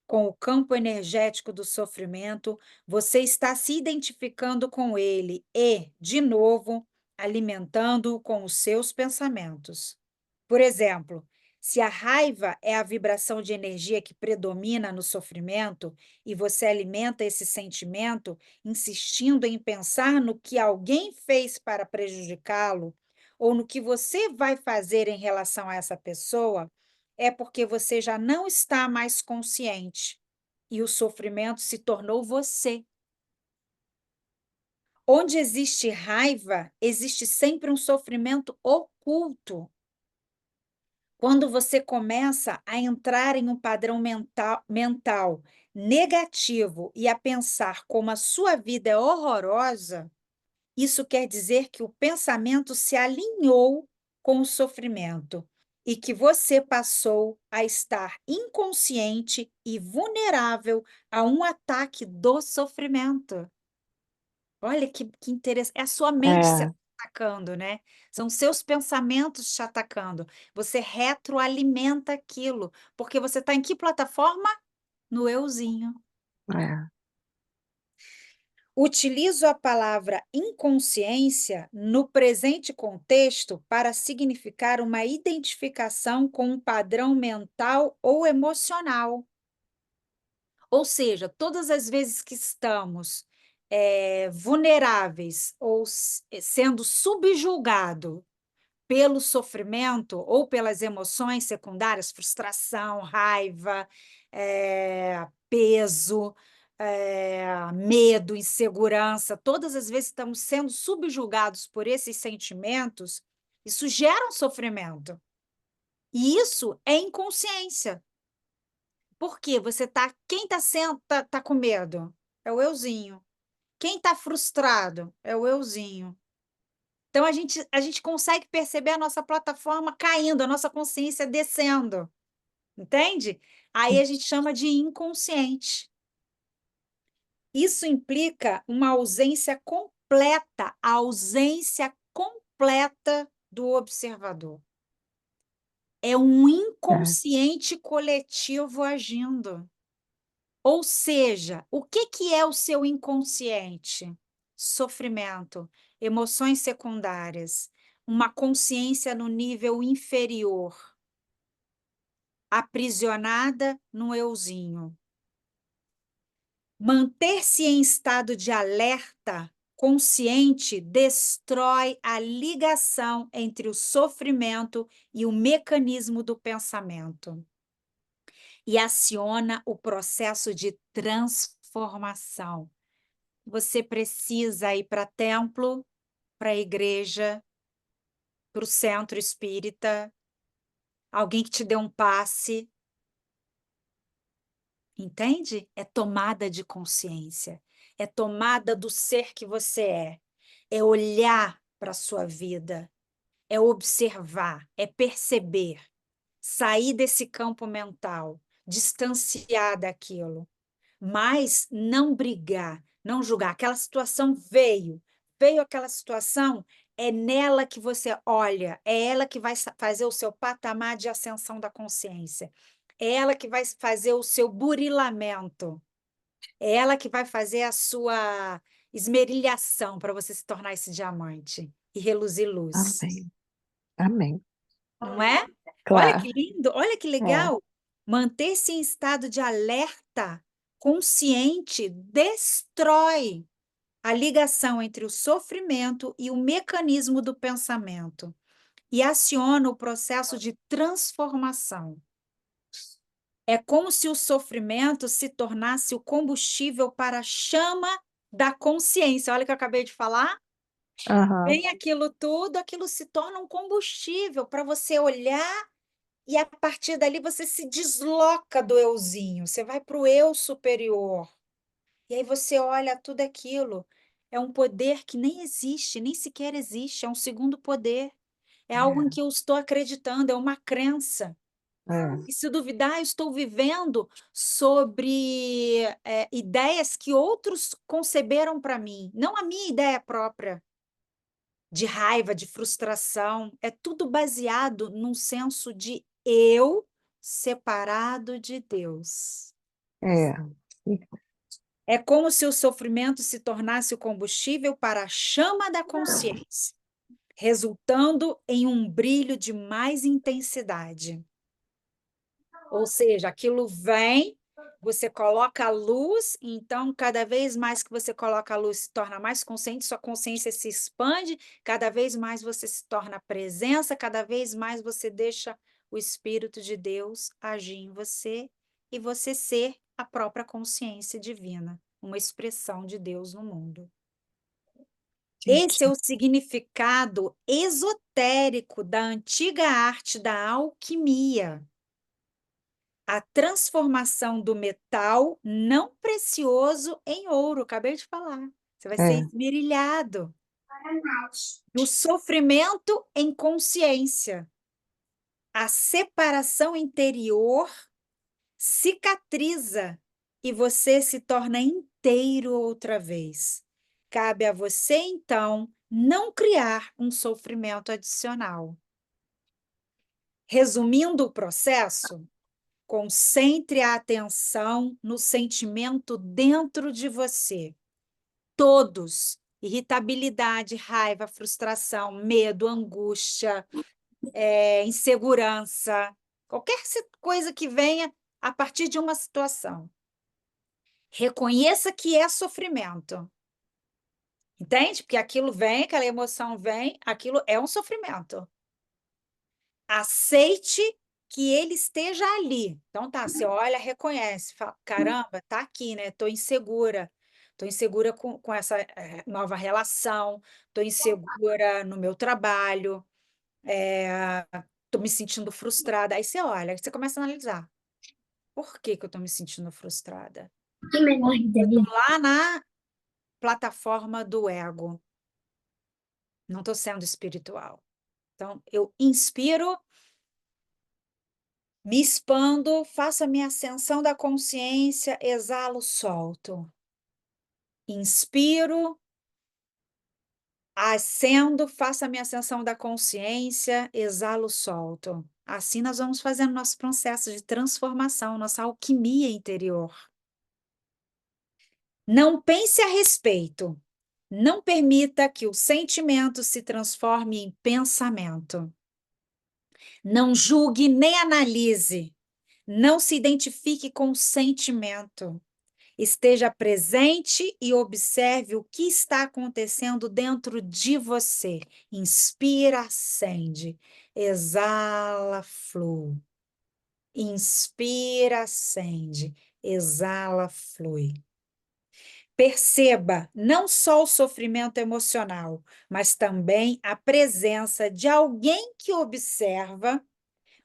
com o campo energético do sofrimento, você está se identificando com ele e, de novo, alimentando-o com os seus pensamentos. Por exemplo, se a raiva é a vibração de energia que predomina no sofrimento e você alimenta esse sentimento, insistindo em pensar no que alguém fez para prejudicá-lo ou no que você vai fazer em relação a essa pessoa, é porque você já não está mais consciente e o sofrimento se tornou você. Onde existe raiva, existe sempre um sofrimento oculto. Quando você começa a entrar em um padrão mental negativo e a pensar como a sua vida é horrorosa, isso quer dizer que o pensamento se alinhou com o sofrimento e que você passou a estar inconsciente e vulnerável a um ataque do sofrimento. Olha que interessante. É a sua mente se É, atacando, né? São seus pensamentos te atacando. Você retroalimenta aquilo, porque você está em que plataforma? No euzinho. é, Utilizo a palavra inconsciência no presente contexto para significar uma identificação com um padrão mental ou emocional. Ou seja, todas as vezes que estamos vulneráveis ou sendo subjugado pelo sofrimento ou pelas emoções secundárias, frustração, raiva, peso, medo, insegurança, todas as vezes que estamos sendo subjugados por esses sentimentos, isso gera um sofrimento. E isso é inconsciência. Por quê? Quem está tá com medo? É o euzinho. Quem está frustrado? É o euzinho. Então, a gente consegue perceber a nossa plataforma caindo, a nossa consciência descendo, entende? Aí a gente chama de inconsciente. Isso implica uma ausência completa, a ausência completa do observador. É um verdade. inconsciente coletivo agindo. Ou seja, o que que é o seu inconsciente? Sofrimento, emoções secundárias, uma consciência no nível inferior, aprisionada no euzinho. Manter-se em estado de alerta consciente destrói a ligação entre o sofrimento e o mecanismo do pensamento e aciona o processo de transformação. Você precisa ir para templo, para a igreja, para o centro espírita, alguém que te dê um passe, entende? É tomada de consciência, é tomada do ser que você é olhar para a sua vida, é observar, é perceber, sair desse campo mental, distanciar daquilo, mas não brigar, não julgar. Aquela situação veio aquela situação, é nela que você olha, é ela que vai fazer o seu patamar de ascensão da consciência, é ela que vai fazer o seu burilamento, é ela que vai fazer a sua esmerilhação para você se tornar esse diamante e reluzir luz, Amém. Amém. não é? Olha Claro. que lindo, olha que É. legal. Manter-se em estado de alerta consciente destrói a ligação entre o sofrimento e o mecanismo do pensamento e aciona o processo de transformação. É como se o sofrimento se tornasse o combustível para a chama da consciência. Olha o que eu acabei de falar. Aham. Vem aquilo tudo, aquilo se torna um combustível para você olhar E a partir dali você se desloca do euzinho, você vai para o eu superior. E aí você olha tudo aquilo. É um poder que nem existe, nem sequer existe, é um segundo poder. É algo em que eu estou acreditando, é uma crença. É, E se duvidar, eu estou vivendo sobre ideias que outros conceberam para mim, não a minha ideia própria, de raiva, de frustração. É tudo baseado num senso de eu separado de Deus. é, É como se o sofrimento se tornasse o combustível para a chama da consciência, resultando em um brilho de mais intensidade. Ou seja, aquilo vem, você coloca a luz, então cada vez mais que você coloca a luz, se torna mais consciente, sua consciência se expande, cada vez mais você se torna presença, cada vez mais você deixa o Espírito de Deus agir em você e você ser a própria consciência divina, uma expressão de Deus no mundo. Esse é o significado esotérico da antiga arte da alquimia, a transformação do metal não precioso em ouro. Acabei de falar. Você vai ser é, esmerilhado. Do sofrimento em consciência. A separação interior cicatriza e você se torna inteiro outra vez. Cabe a você, então, não criar um sofrimento adicional. Resumindo o processo, concentre a atenção no sentimento dentro de você. Todos, irritabilidade, raiva, frustração, medo, angústia, insegurança, qualquer coisa que venha a partir de uma situação. Reconheça que é sofrimento. Entende? Porque aquilo vem, aquela emoção vem, aquilo é um sofrimento. Aceite que ele esteja ali. Então tá, você olha, reconhece, fala, caramba, tá aqui, né? Tô insegura. Tô insegura com essa nova relação, tô insegura no meu trabalho, tô me sentindo frustrada. Aí você olha, você começa a analisar. Por que que eu tô me sentindo frustrada? Eu tô lá na plataforma do ego. Não tô sendo espiritual. Então, eu inspiro, me expando, faço a minha ascensão da consciência, exalo, solto. Inspiro, ascendo, faço a minha ascensão da consciência, exalo, solto. Assim nós vamos fazendo nosso processo de transformação, nossa alquimia interior. Não pense a respeito. Não permita que o sentimento se transforme em pensamento. Não julgue nem analise. Não se identifique com o sentimento. Esteja presente e observe o que está acontecendo dentro de você. Inspira, acende. Exala, flui. Inspira, acende. Exala, flui. Perceba não só o sofrimento emocional, mas também a presença de alguém que observa,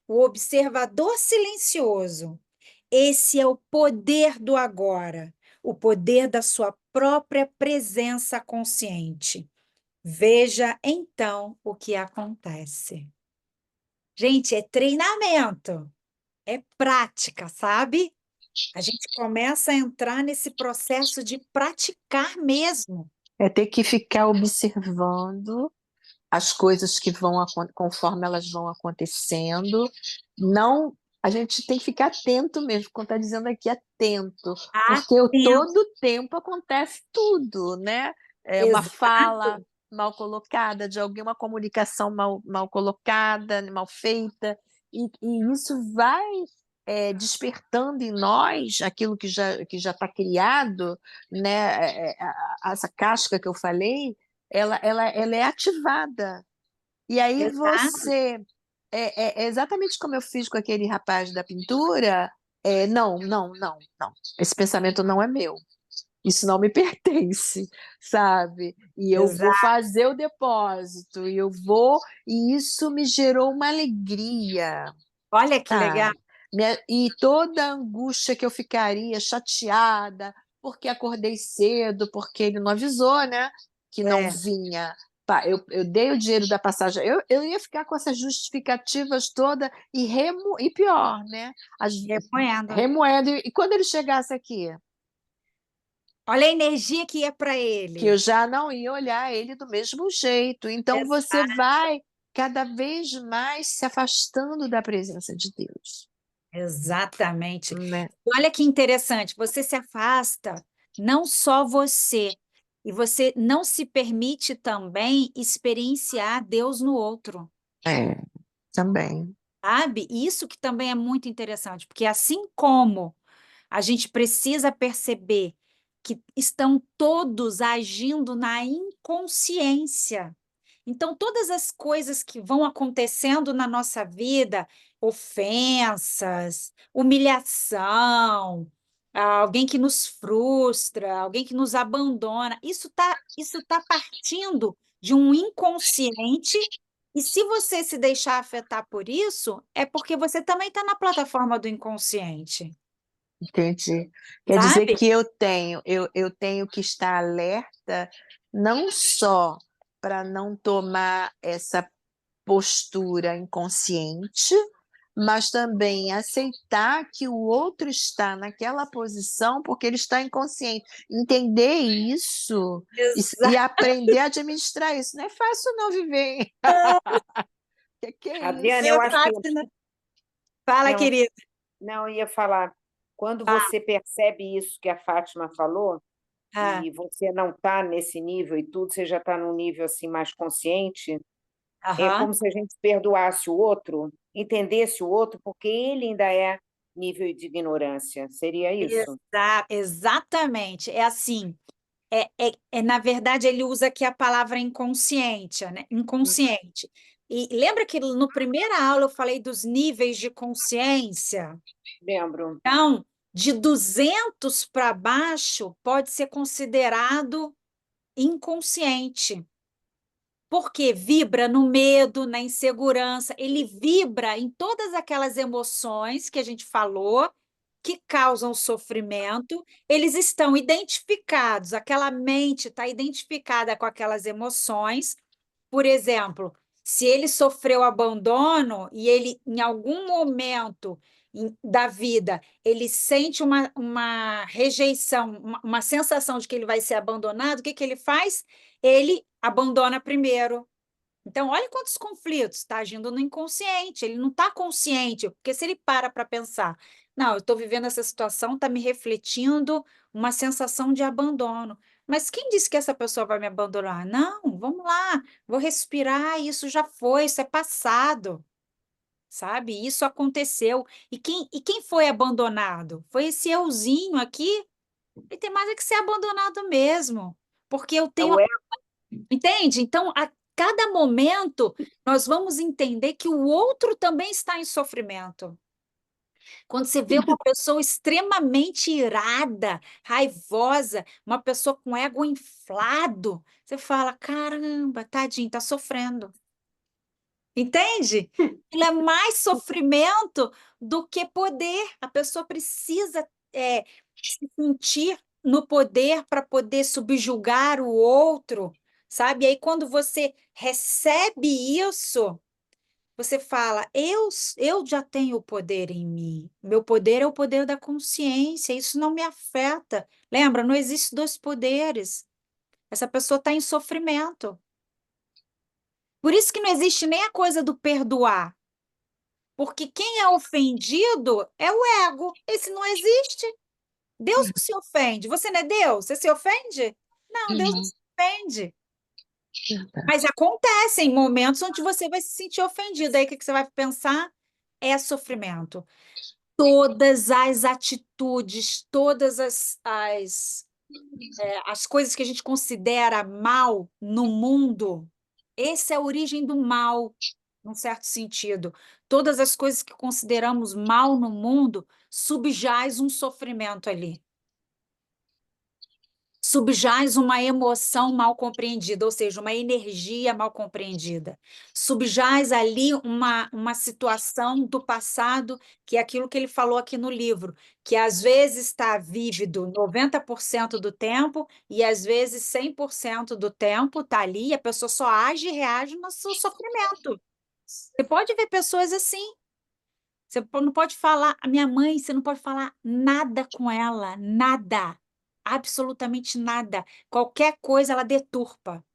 o observador silencioso. Esse é o poder do agora, o poder da sua própria presença consciente. Veja então o que acontece. Gente, é treinamento, é prática, sabe? A gente começa a entrar nesse processo de praticar mesmo. é ter que ficar observando as coisas que vão conforme elas vão acontecendo. Não, a gente tem que ficar atento mesmo, como está dizendo aqui, atento, porque Atento. todo tempo acontece tudo, né? É uma fala Exato. mal colocada de alguém, uma comunicação mal colocada, mal feita, e isso vai despertando em nós aquilo que já está criado, né? Essa casca que eu falei, ela é ativada. E aí Exato. você, é exatamente como eu fiz com aquele rapaz da pintura, não, não, não, não, esse pensamento não é meu, isso não me pertence, sabe? E eu vou Exato. fazer o depósito, e eu vou, e isso me gerou uma alegria, Olha que legal. sabe. E toda a angústia que eu ficaria chateada, porque acordei cedo, porque ele não avisou, né, que não É, vinha. Eu dei o dinheiro da passagem, eu ia ficar com essas justificativas toda e pior, né, as remoendo. remoendo. E quando ele chegasse aqui? Olha a energia que é para Que eu ele. já não ia olhar ele do mesmo jeito. Então você vai cada vez mais se afastando da presença de Deus, Exatamente. né. Olha que interessante, você se afasta, não só você, e você não se permite também experienciar Deus no outro, É, também. sabe? E isso que também é muito interessante, porque assim como a gente precisa perceber que estão todos agindo na inconsciência. Então, todas as coisas que vão acontecendo na nossa vida, ofensas, humilhação, alguém que nos frustra, alguém que nos abandona, isso tá partindo de um inconsciente. E se você se deixar afetar por isso, é porque você também está na plataforma do inconsciente, Entendi. Quer dizer sabe? que eu tenho que estar alerta, não só para não tomar essa postura inconsciente, mas também aceitar que o outro está naquela posição, porque ele está inconsciente. Entender isso e Exato. aprender a administrar isso. Não é fácil não viver. Que é Adriana, Não isso? eu é acho que fácil, né? Fala, não, querida. não eu ia falar, quando Ah, você percebe isso que a Fátima falou, ah, e você não está nesse nível e tudo, você já está num nível assim mais consciente, é aham. como se a gente perdoasse o outro, entendesse o outro, porque ele ainda é nível de ignorância. Seria isso? Exatamente. É assim. Na verdade, ele usa aqui a palavra inconsciente, né? Inconsciente. E lembra que no primeira aula eu falei dos níveis de consciência? Lembro. Então, de 200 para baixo pode ser considerado inconsciente. Porque vibra no medo, na insegurança, ele vibra em todas aquelas emoções que a gente falou, que causam sofrimento, eles estão identificados, aquela mente está identificada com aquelas emoções. Por exemplo, se ele sofreu abandono e ele, em algum momento da vida, ele sente uma rejeição, uma sensação de que ele vai ser abandonado, o que que ele faz? Ele abandona primeiro. Então, olha quantos conflitos, está agindo no inconsciente, ele não está consciente, porque se ele para pensar, não, eu estou vivendo essa situação, está me refletindo uma sensação de abandono. Mas quem disse que essa pessoa vai me abandonar? Não, vamos lá, vou respirar, isso já foi, isso é passado, sabe? Isso aconteceu. E quem foi abandonado? Foi esse euzinho aqui, e tem mais é que ser abandonado mesmo, porque eu É tenho. o ego. Entende? Então, a cada momento, nós vamos entender que o outro também está em sofrimento. Quando você vê uma pessoa extremamente irada, raivosa, uma pessoa com ego inflado, você fala: caramba, tadinho, está sofrendo. Entende? Ele é mais sofrimento do que poder. A pessoa precisa se sentir no poder para poder subjugar o outro, sabe? E aí, quando você recebe isso, você fala: eu já tenho o poder em mim. Meu poder é o poder da consciência, isso não me afeta. Lembra, não existe dois poderes. Essa pessoa está em sofrimento. Por isso que não existe nem a coisa do perdoar. Porque quem é ofendido é o ego. Esse não existe. Deus não se ofende. Você não é Deus? Você se ofende? Não, Deus não Uhum, se ofende. Mas verdade. acontecem momentos onde você vai se sentir ofendido. Aí o que que você vai pensar? É sofrimento. Todas as atitudes, todas as coisas que a gente considera mal no mundo, essa é a origem do mal, num certo sentido. Todas as coisas que consideramos mal no mundo subjaz um sofrimento ali. Subjaz uma emoção mal compreendida, ou seja, uma energia mal compreendida. Subjaz ali uma situação do passado, que é aquilo que ele falou aqui no livro, que às vezes está vívido 90% do tempo e às vezes 100% do tempo está ali e a pessoa só age e reage no seu sofrimento. Você pode ver pessoas assim. Você não pode falar, a minha mãe, você não pode falar nada com ela, nada, absolutamente nada. Qualquer coisa ela deturpa.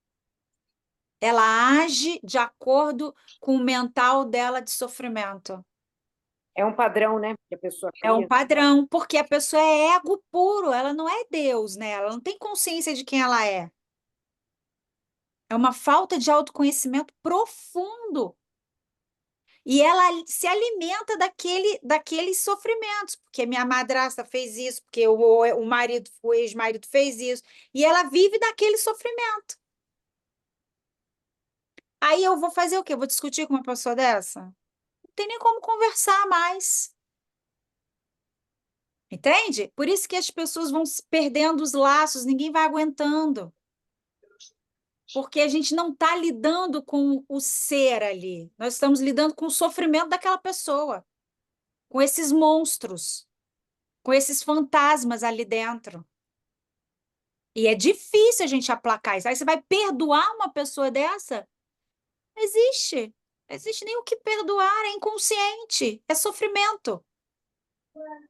Ela age de acordo com o mental dela de sofrimento. É um padrão, né, que a pessoa É um cria. padrão, porque a pessoa é ego puro, ela não é Deus, né? Ela não tem consciência de quem ela é. É uma falta de autoconhecimento profundo. E ela se alimenta daqueles sofrimentos, porque minha madrasta fez isso, porque o marido, o ex-marido fez isso, e ela vive daquele sofrimento. Aí eu vou fazer o quê? Vou discutir com uma pessoa dessa? Não tem nem como conversar mais. Entende? Por isso que as pessoas vão se perdendo os laços, ninguém vai aguentando. Porque a gente não está lidando com o ser ali. Nós estamos lidando com o sofrimento daquela pessoa, com esses monstros, com esses fantasmas ali dentro. E é difícil a gente aplacar isso. Aí você vai perdoar uma pessoa dessa? Não existe. Não existe nem o que perdoar, é inconsciente, é sofrimento.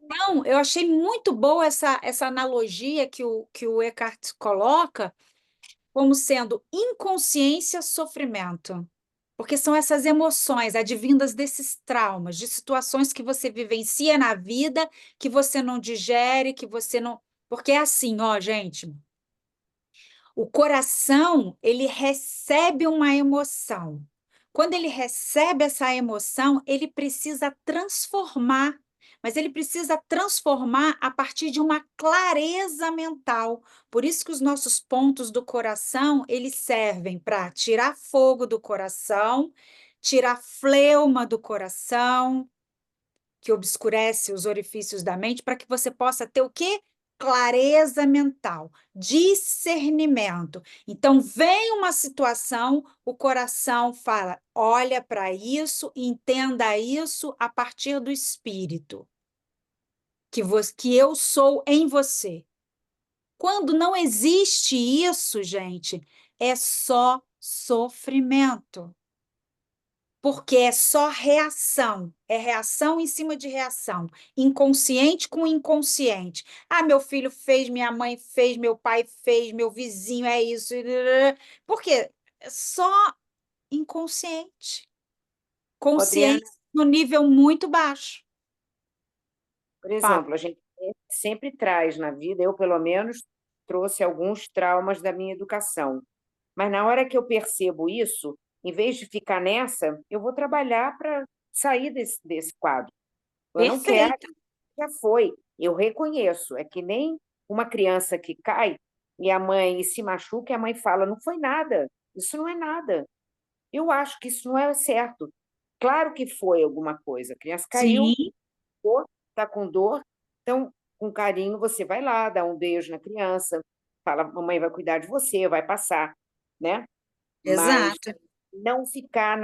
Então, eu achei muito boa essa analogia que o Eckhart coloca como sendo inconsciência, sofrimento. Porque são essas emoções advindas desses traumas, de situações que você vivencia na vida, que você não digere, que você não. Porque é assim, ó, gente. O coração, ele recebe uma emoção. Quando ele recebe essa emoção, ele precisa transformar, mas ele precisa transformar a partir de uma clareza mental. Por isso que os nossos pontos do coração, eles servem para tirar fogo do coração, tirar fleuma do coração, que obscurece os orifícios da mente, para que você possa ter o quê? Clareza mental, discernimento. Então, vem uma situação, o coração fala: olha para isso, entenda isso a partir do espírito, que eu sou em você. Quando não existe isso, gente, é só sofrimento. Porque é só reação, é reação em cima de reação, inconsciente com inconsciente. Ah, meu filho fez, minha mãe fez, meu pai fez, meu vizinho é isso. Por quê? É só inconsciente. Adriana, Consciência no nível muito baixo. por Fala. exemplo, a gente sempre traz na vida, eu pelo menos trouxe alguns traumas da minha educação. Mas na hora que eu percebo isso, em vez de ficar nessa, eu vou trabalhar para sair desse quadro. Eu não quero, Perfeito. já foi. Eu reconheço. É que nem uma criança que cai e a mãe se machuca e a mãe fala: não foi nada, isso não é nada. Eu acho que isso não é certo. Claro que foi alguma coisa. A criança caiu, Sim, está com dor, então, com carinho, você vai lá, dá um beijo na criança, fala: mamãe vai cuidar de você, vai passar, né? Mas exato. não ficar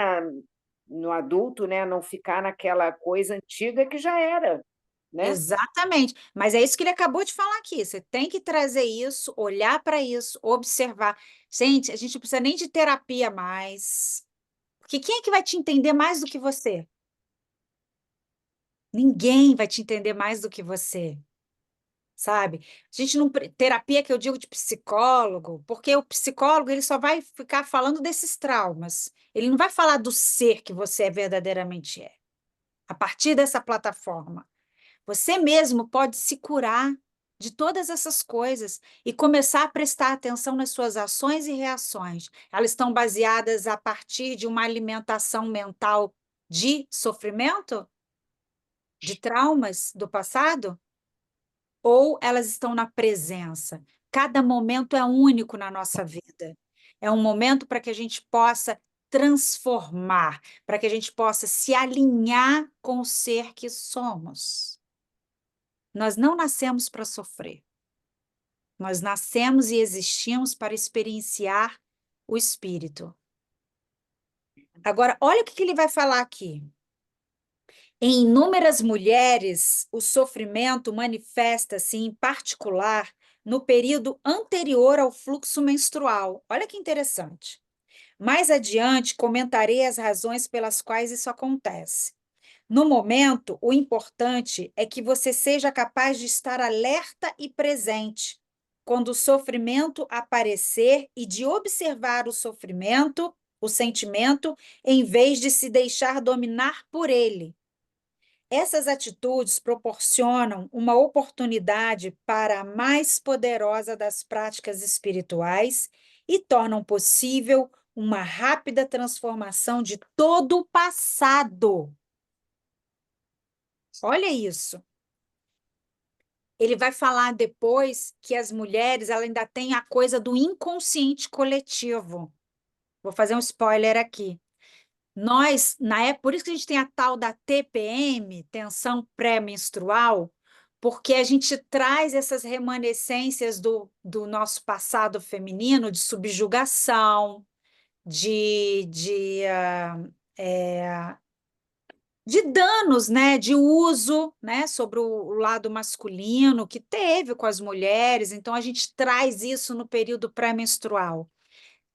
no adulto, né? Não ficar naquela coisa antiga que já era, né? Exatamente. Mas é isso que ele acabou de falar aqui. Você tem que trazer isso, olhar para isso, observar. Gente, a gente não precisa nem de terapia mais. Porque quem é que vai te entender mais do que você? Ninguém vai te entender mais do que você, sabe? A gente não terapia que eu digo de psicólogo, porque o psicólogo ele só vai ficar falando desses traumas. Ele não vai falar do ser que você verdadeiramente é. A partir dessa plataforma, você mesmo pode se curar de todas essas coisas e começar a prestar atenção nas suas ações e reações. Elas estão baseadas a partir de uma alimentação mental de sofrimento? De traumas do passado? Ou elas estão na presença? Cada momento é único na nossa vida. É um momento para que a gente possa transformar, para que a gente possa se alinhar com o ser que somos. Nós não nascemos para sofrer. Nós nascemos e existimos para experienciar o espírito. Agora, olha o que ele vai falar aqui. Em inúmeras mulheres, o sofrimento manifesta-se, em particular, no período anterior ao fluxo menstrual. Olha que interessante. Mais adiante, comentarei as razões pelas quais isso acontece. No momento, o importante é que você seja capaz de estar alerta e presente quando o sofrimento aparecer e de observar o sofrimento, o sentimento, em vez de se deixar dominar por ele. Essas atitudes proporcionam uma oportunidade para a mais poderosa das práticas espirituais e tornam possível uma rápida transformação de todo o passado. Olha isso. Ele vai falar depois que as mulheres ela ainda têm a coisa do inconsciente coletivo. Vou fazer um spoiler aqui. Nós, na época, por isso que a gente tem a tal da TPM, tensão pré-menstrual, porque a gente traz essas remanescências do nosso passado feminino de subjugação, de danos, né, de uso, né, sobre o lado masculino que teve com as mulheres. Então, a gente traz isso no período pré-menstrual.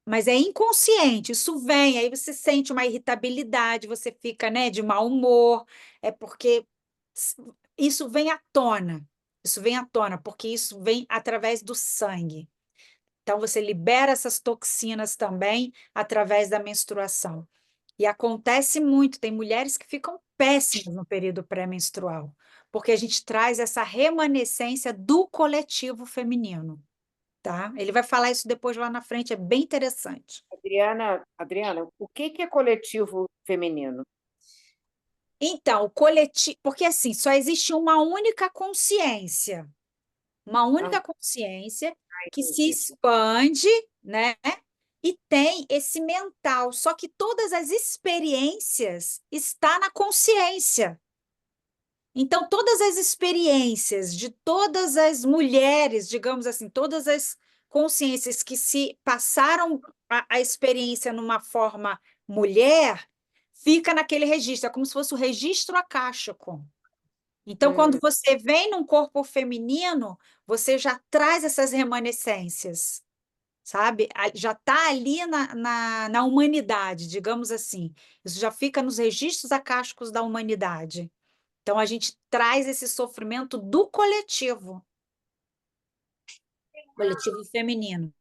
Mas é inconsciente, isso vem, aí você sente uma irritabilidade, você fica, né, de mau humor, é porque s- isso vem à tona, isso vem à tona, porque isso vem através do sangue. Então, você libera essas toxinas também através da menstruação. E acontece muito, tem mulheres que ficam péssimas no período pré-menstrual, porque a gente traz essa remanescência do coletivo feminino, tá? Ele vai falar isso depois lá na frente, é bem interessante. Adriana, o que que é coletivo feminino? Então, o coletivo, porque assim, só existe uma Ah, única consciência que se entendi. expande, né? E tem esse mental, só que todas as experiências está na consciência. Então, todas as experiências de todas as mulheres, digamos assim, todas as consciências que se passaram a experiência numa forma mulher, fica naquele registro, é como se fosse o registro akáshico. Então, quando Hum, você vem num corpo feminino, você já traz essas remanescências, sabe? Já está ali na humanidade, digamos assim. Isso já fica nos registros akáshicos da humanidade. Então, a gente traz esse sofrimento do coletivo feminino.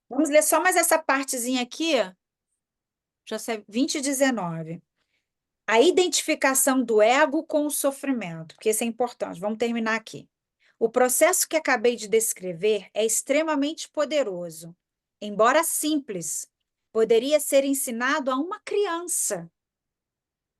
Vamos ler só mais essa partezinha aqui, já sei, 20 e 19. A identificação do ego com o sofrimento, porque isso é importante. Vamos terminar aqui. O processo que acabei de descrever é extremamente poderoso. Embora simples, poderia ser ensinado a uma criança.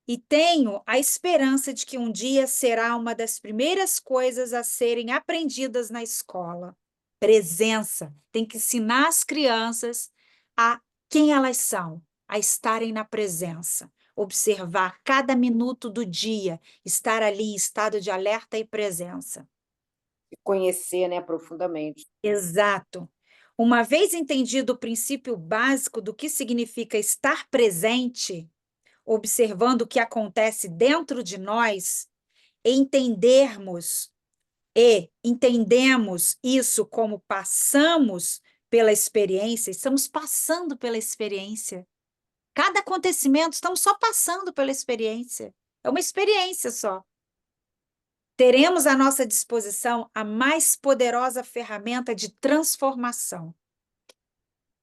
E tenho a esperança de que um dia será uma das primeiras coisas a serem aprendidas na escola. Presença. Tem que ensinar as crianças a quem elas são, a estarem na presença, observar cada minuto do dia, estar ali em estado de alerta e presença. conhecer, né, profundamente. Exato. Uma vez entendido o princípio básico do que significa estar presente, observando o que acontece dentro de nós, entendermos e entendemos isso como passamos pela experiência, estamos passando pela experiência. Cada acontecimento, estamos só passando pela experiência. É uma experiência só. Teremos à nossa disposição a mais poderosa ferramenta de transformação.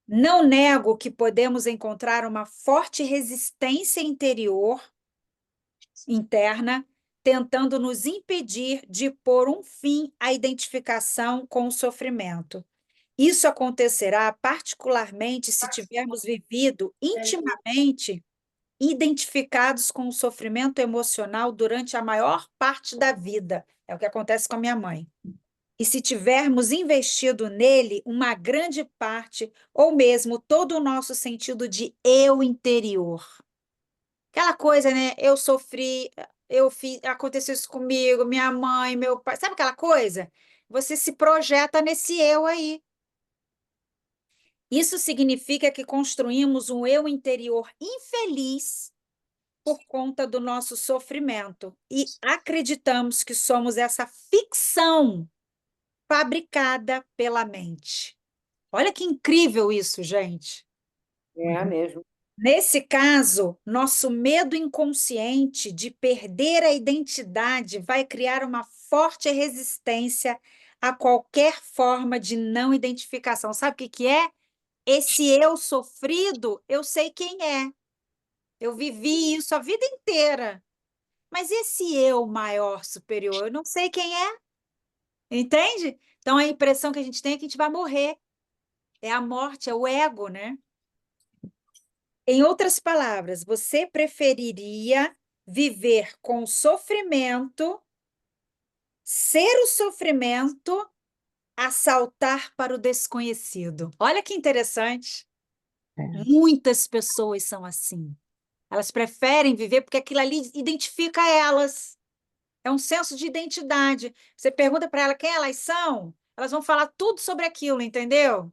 Não nego que podemos encontrar uma forte resistência interior interna, tentando nos impedir de pôr um fim à identificação com o sofrimento. Isso acontecerá particularmente se tivermos vivido intimamente identificados com o sofrimento emocional durante a maior parte da vida. É o que acontece com a minha mãe. E se tivermos investido nele uma grande parte, ou mesmo todo o nosso sentido de eu interior. Aquela coisa, né? Eu sofri, eu fiz, aconteceu isso comigo, minha mãe, meu pai. Sabe aquela coisa? você se projeta nesse eu aí. Isso significa que construímos um eu interior infeliz por conta do nosso sofrimento e acreditamos que somos essa ficção fabricada pela mente. Olha que incrível isso, gente. É mesmo. Nesse caso, nosso medo inconsciente de perder a identidade vai criar uma forte resistência a qualquer forma de não identificação. Sabe o que que é? Esse eu sofrido, eu sei quem é. Eu vivi isso a vida inteira. Mas esse eu maior, superior, eu não sei quem é. Entende? Então a impressão que a gente tem é que a gente vai morrer. É a morte, é o ego, né? Em outras palavras, você preferiria viver com sofrimento, ser o sofrimento, a saltar para o desconhecido. Olha que interessante. É. Muitas pessoas são assim. Elas preferem viver porque aquilo ali identifica elas. É um senso de identidade. Você pergunta para ela quem elas são, elas vão falar tudo sobre aquilo, entendeu?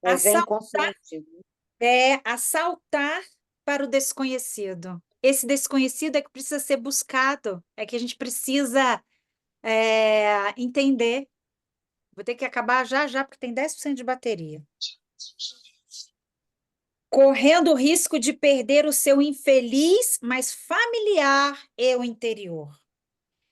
Mas é Assaltar inconsciente. é assaltar para o desconhecido. Esse desconhecido é que precisa ser buscado, é que a gente precisa entender. Vou ter que acabar já já, porque tem 10% de bateria. Correndo o risco de perder o seu infeliz, mas familiar eu interior.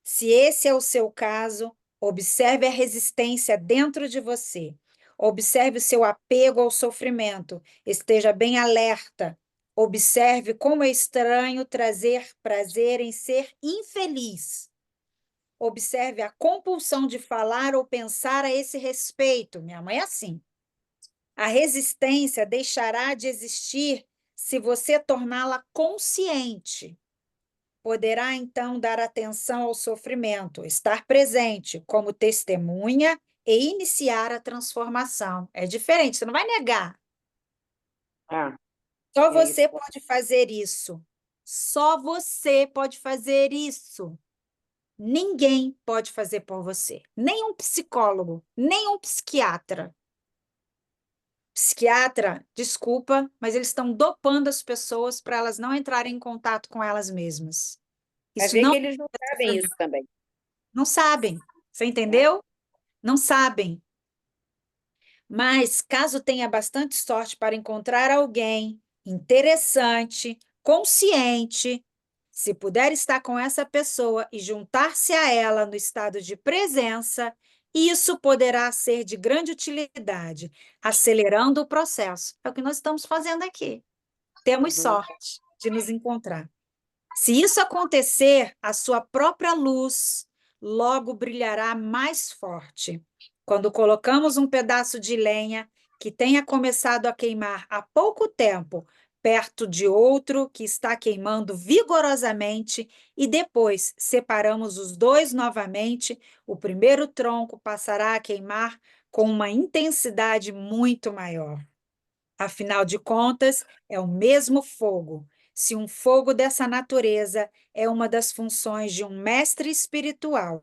Se esse é o seu caso, observe a resistência dentro de você. Observe o seu apego ao sofrimento. Esteja bem alerta. Observe como é estranho trazer prazer em ser infeliz. Observe a compulsão de falar ou pensar a esse respeito. Minha mãe é assim. A resistência deixará de existir se você torná-la consciente. Poderá então dar atenção ao sofrimento, estar presente como testemunha e iniciar a transformação. É diferente, você não vai negar. Ah, Só é isso. você pode fazer isso. Só você pode fazer isso. Ninguém pode fazer por você. Nem um psicólogo, nem um psiquiatra. Psiquiatra, desculpa, mas eles estão dopando as pessoas para elas não entrarem em contato com elas mesmas. Vai Isso ver não, que eles não sabem isso também. não sabem. Você Né? entendeu? Não sabem. Mas, caso tenha bastante sorte para encontrar alguém interessante, consciente, se puder estar com essa pessoa e juntar-se a ela no estado de presença, isso poderá ser de grande utilidade, acelerando o processo. É o que nós estamos fazendo aqui. Temos Uhum. sorte de nos encontrar. Se isso acontecer, a sua própria luz logo brilhará mais forte. Quando colocamos um pedaço de lenha que tenha começado a queimar há pouco tempo, perto de outro que está queimando vigorosamente, e depois separamos os dois novamente, o primeiro tronco passará a queimar com uma intensidade muito maior. Afinal de contas, é o mesmo fogo. Se um fogo dessa natureza é uma das funções de um mestre espiritual,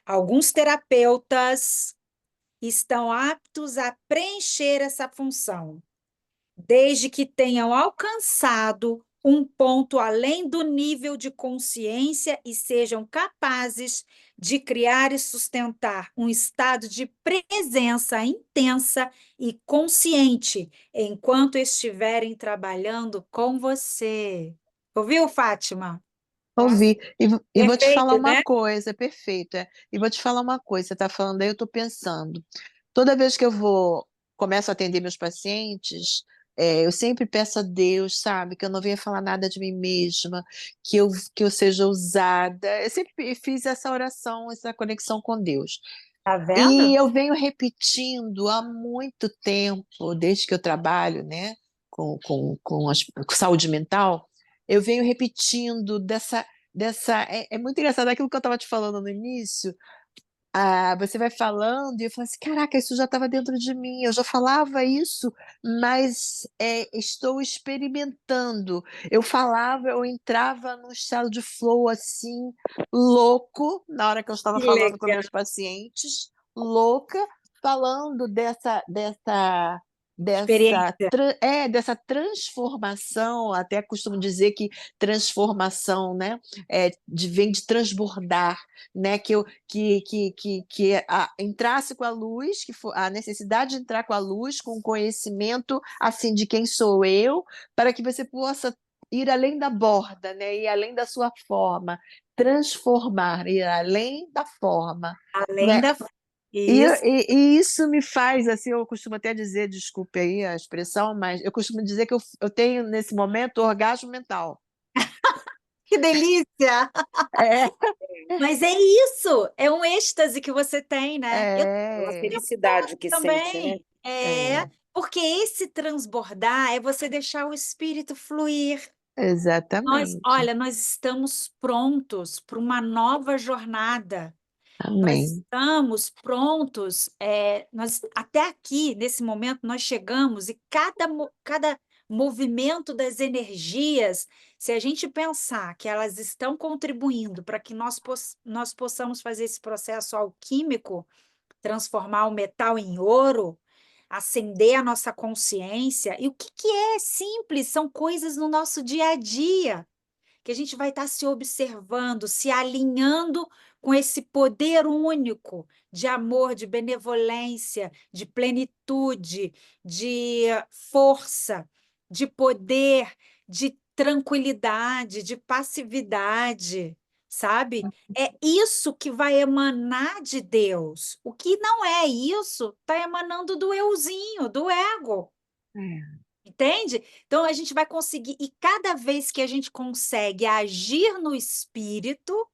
alguns terapeutas estão aptos a preencher essa função, desde que tenham alcançado um ponto além do nível de consciência e sejam capazes de criar e sustentar um estado de presença intensa e consciente enquanto estiverem trabalhando com você. Ouviu, Fátima? Nossa, Ouvi. E vou te falar perfeito, uma né? coisa, perfeito. E vou te falar uma coisa, você está falando aí, eu estou pensando. Toda vez que começo a atender meus pacientes, eu sempre peço a Deus, sabe, que eu não venha falar nada de mim mesma, que eu seja usada. Eu sempre fiz essa oração, essa conexão com Deus. Tá E vendo? eu venho repetindo há muito tempo, desde que eu trabalho, né, com saúde mental, eu venho repetindo dessa. É muito engraçado aquilo que eu estava te falando no início. você vai falando e eu falo assim: "Caraca, isso já estava dentro de mim, eu já falava isso, mas, estou experimentando". Eu falava, eu entrava num estado de flow, assim, louco, na hora que eu estava Que falando com legal. meus pacientes, louca, falando Experiência. dessa transformação, até costumo dizer que transformação, né, vem de transbordar, né, que eu entrasse com a luz, a necessidade de entrar com a luz, com o conhecimento, assim, de quem sou eu, para que você possa ir além da borda, né, ir além da sua forma, transformar, ir além da forma, Além né. da E isso, isso me faz, assim, eu costumo até dizer, desculpe aí a expressão, mas eu costumo dizer que eu tenho, nesse momento, orgasmo mental. que delícia! É, Mas é isso, é um êxtase que você tem, né. Eu É uma é, tenho tanto felicidade que sente, né? também. É, é, porque esse transbordar é você deixar o espírito fluir. exatamente. Nós estamos prontos para uma nova jornada. Nós Amém. estamos prontos, nós até aqui, nesse momento, nós chegamos e cada movimento das energias, se a gente pensar que elas estão contribuindo para que nós possamos fazer esse processo alquímico, transformar o metal em ouro, acender a nossa consciência, e o que que é simples, são coisas no nosso dia a dia que a gente vai estar se observando, se alinhando com esse poder único de amor, de benevolência, de plenitude, de força, de poder, de tranquilidade, de passividade, sabe? É isso que vai emanar de Deus. O que não é isso, está emanando do euzinho, do ego. É, Entende? Então a gente vai conseguir, e cada vez que a gente consegue agir no espírito,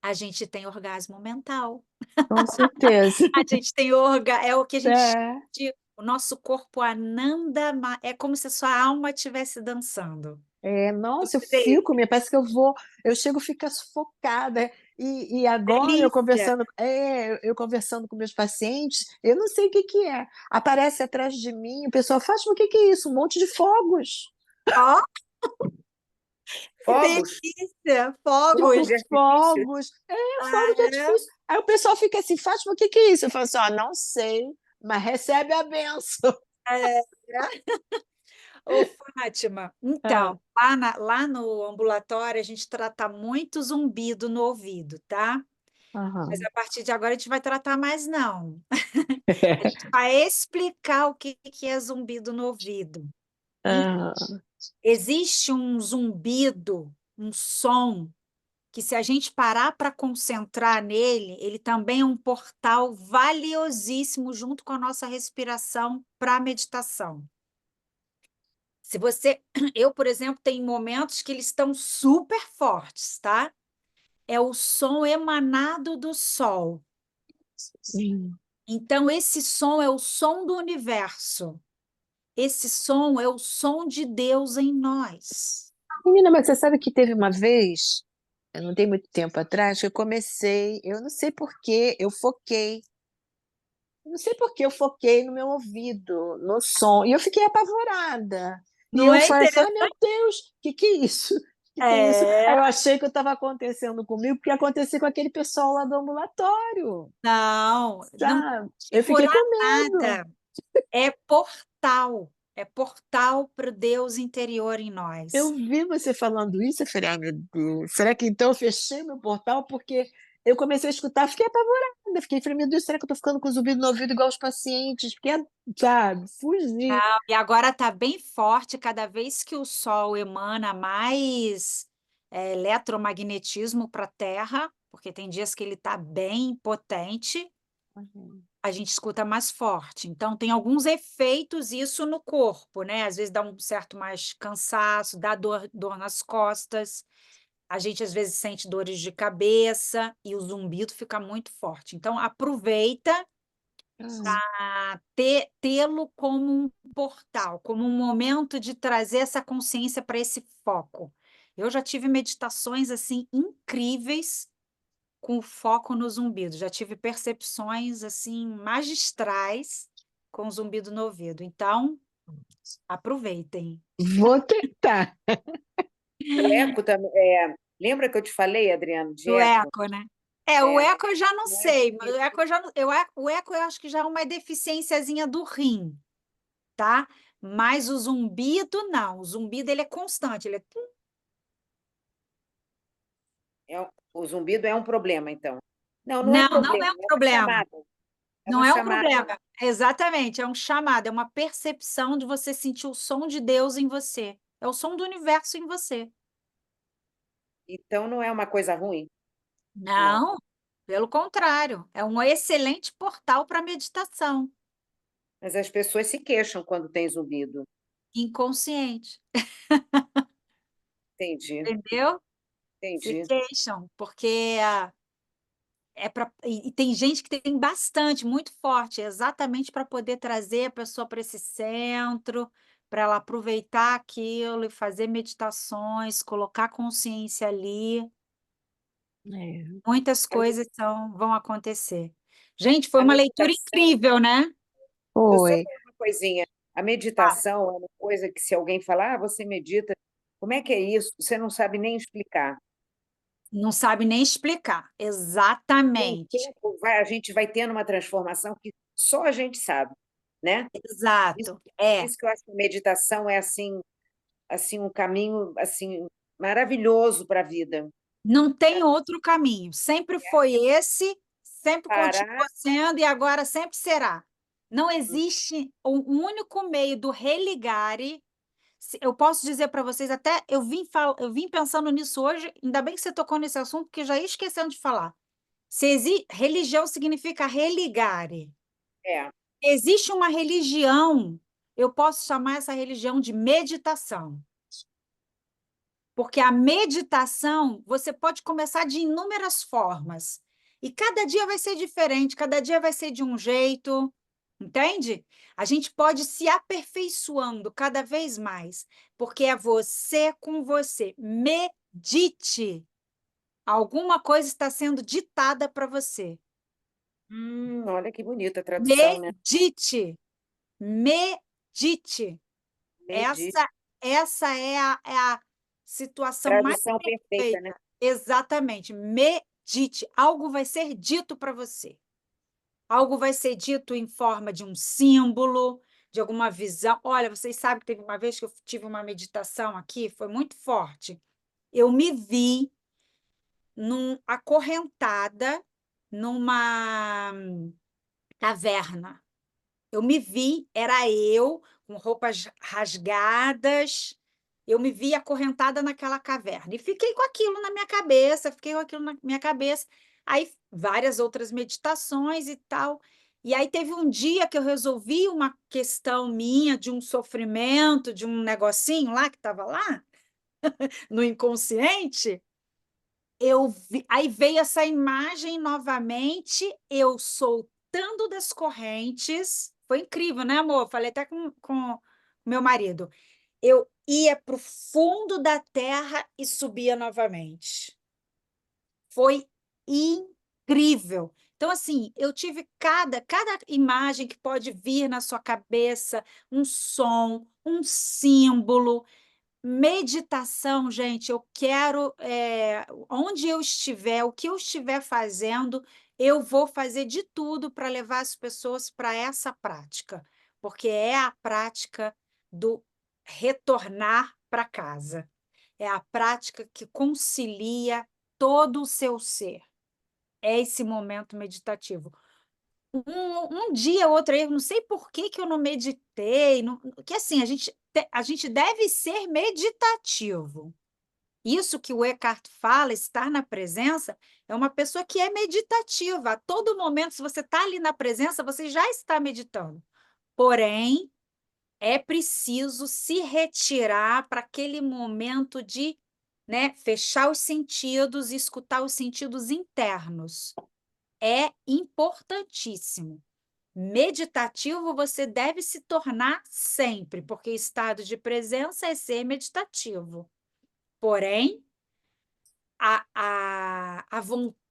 a gente tem orgasmo mental. com certeza. A gente tem é o que a gente chama É. de o nosso corpo ananda, é como se a sua alma estivesse dançando. É, nossa, eu Delícia. fico, parece que eu chego a ficar sufocada. E agora Delícia. eu conversando com meus pacientes, eu não sei o que que é. Aparece atrás de mim, o pessoal: "Fátima, o que que é isso?" Um monte de fogos. Ó, que Fogos, delícia! fogos Fogos. de artifício. Fogos, Ah, fogo de é? artifício. Aí o pessoal fica assim: "Fátima, o que que é isso?" Eu falo assim: "Ó, não sei, mas recebe a benção." É. Ô, Fátima, Hã. então, lá no ambulatório a gente trata muito zumbido no ouvido, tá? Mas Aham. a partir de agora a gente vai tratar mais não. A gente vai explicar o que que é zumbido no ouvido. E Aham. existe um zumbido, um som, que se a gente parar para concentrar nele, ele também é um portal valiosíssimo junto com a nossa respiração para a meditação. Se você, eu, por exemplo, tem momentos que eles estão super fortes, tá? É o som emanado do sol. Sim. Então, esse som é o som do universo. Esse som é o som de Deus em nós. Menina, mas você sabe que teve uma vez, não tem muito tempo atrás, que eu não sei por que eu não sei por que eu foquei no meu ouvido, no som, e eu fiquei apavorada. E Não eu é falei assim: interessante? "Ai, meu Deus, que é isso? Que é isso?" É, Aí eu achei que estava acontecendo comigo, porque acontecia com aquele pessoal lá do ambulatório, não, não sabe. te Eu fiquei curar com medo. nada. É portal para o Deus interior em Eu nós. vi você falando isso, eu falei: "Ai, meu Deus, será que então eu fechei meu portal?" Porque eu comecei a escutar, fiquei apavorada, fiquei falei: "Meu Deus, será que eu estou ficando com zumbido no ouvido igual os pacientes?" Fiquei, sabe, fugi. Não, e agora está bem forte, cada vez que o Sol emana mais eletromagnetismo para a Terra, porque tem dias que ele está bem potente, Uhum. a gente escuta mais forte. Então, tem alguns efeitos isso no corpo, né? Às vezes dá um certo mais cansaço, dá dor nas costas, a gente às vezes sente dores de cabeça e o zumbido fica muito forte. Então, aproveita Hã. a tê-lo como um portal, como um momento de trazer essa consciência para esse foco. Eu já tive meditações assim incríveis com foco no zumbido. Já tive percepções, assim, magistrais com o zumbido no ouvido. Então, aproveitem. Vou tentar. O eco também. Lembra que eu te falei, Adriano, de Do eco? eco, né? O É, eco eu já não não é sei, mas o difícil. eco eu já não, o eco eu acho que já é uma deficiênciazinha do rim, tá? Mas o zumbido não, o zumbido ele é constante, ele é tum. O zumbido é um problema, então. Não, não é Não, não é problema, um é uma problema. chamada. É Não uma é um chamada. problema. Exatamente, é um chamado, é uma percepção de você sentir o som de Deus em você. É o som do universo em você. Então não é uma coisa ruim? Não. Não, pelo contrário, é um excelente portal para meditação Mas as pessoas se queixam quando tem zumbido. inconsciente, Entendi, entendeu? Se entendi. queixam, porque e tem gente que tem bastante, muito forte, exatamente para poder trazer a pessoa para esse centro, para ela aproveitar aquilo e fazer meditações, colocar consciência ali. É. Muitas A coisas vão acontecer. Gente, foi a uma leitura meditação, incrível, né? eu só Foi. tenho uma coisinha. A Ah, meditação é uma coisa que se alguém falar, você medita, como é que é isso? Você não sabe nem explicar. não sabe nem explicar. Com o Exatamente. tempo, a gente vai tendo uma transformação que só a gente sabe, né? Isso, Exato. por isso que eu acho que a meditação é assim um caminho assim maravilhoso para a vida. Não tem outro caminho. Sempre foi esse, sempre continua Parar, sendo e agora sempre será. Não existe um único meio do religare. Eu posso dizer para vocês, até eu vim pensando nisso hoje, ainda bem que você tocou nesse assunto, porque já ia esquecendo de falar. Religião significa religare. é. Existe uma religião, eu posso chamar essa religião de meditação. Porque a meditação, você pode começar de inúmeras formas. E cada dia vai ser diferente, cada dia vai ser de um jeito, entende? A gente pode se aperfeiçoando cada vez mais, porque é você com você. Medite. Alguma coisa está sendo ditada para você. Olha que bonita a tradução, né? Medite. Medite. Medite. Essa é a situação mais Tradução perfeita, né? perfeita. Exatamente. Medite. Algo vai ser dito para você. Algo vai ser dito em forma de um símbolo, de alguma visão. Olha, vocês sabem que teve uma vez que eu tive uma meditação aqui, foi muito forte. Eu me vi acorrentada numa caverna. Eu me vi, era eu, com roupas rasgadas, eu me vi acorrentada naquela caverna. E fiquei com aquilo na minha cabeça, fiquei com aquilo na minha cabeça. Aí, várias outras meditações e tal. E aí, teve um dia que eu resolvi uma questão minha, de um sofrimento, de um negocinho lá, que estava lá, no inconsciente. Aí veio essa imagem novamente, eu soltando das correntes. Foi incrível, né, amor? Falei até com meu marido. Eu ia para o fundo da terra e subia novamente. Foi incrível. Então, assim, eu tive cada imagem que pode vir na sua cabeça, um som, um símbolo. Meditação, gente, eu quero, onde eu estiver, o que eu estiver fazendo, eu vou fazer de tudo para levar as pessoas para essa prática, porque é a prática do retornar para casa, é a prática que concilia todo o seu ser, é esse momento meditativo. Um dia ou outro, eu não sei por que que eu não meditei, que assim, a gente deve ser meditativo. Isso que o Eckhart fala, estar na presença, é uma pessoa que é meditativa. A todo momento, se você está ali na presença, você já está meditando. Porém, é preciso se retirar para aquele momento de, né, fechar os sentidos e escutar os sentidos internos. É importantíssimo. Meditativo você deve se tornar sempre, porque estado de presença é ser meditativo. Porém, a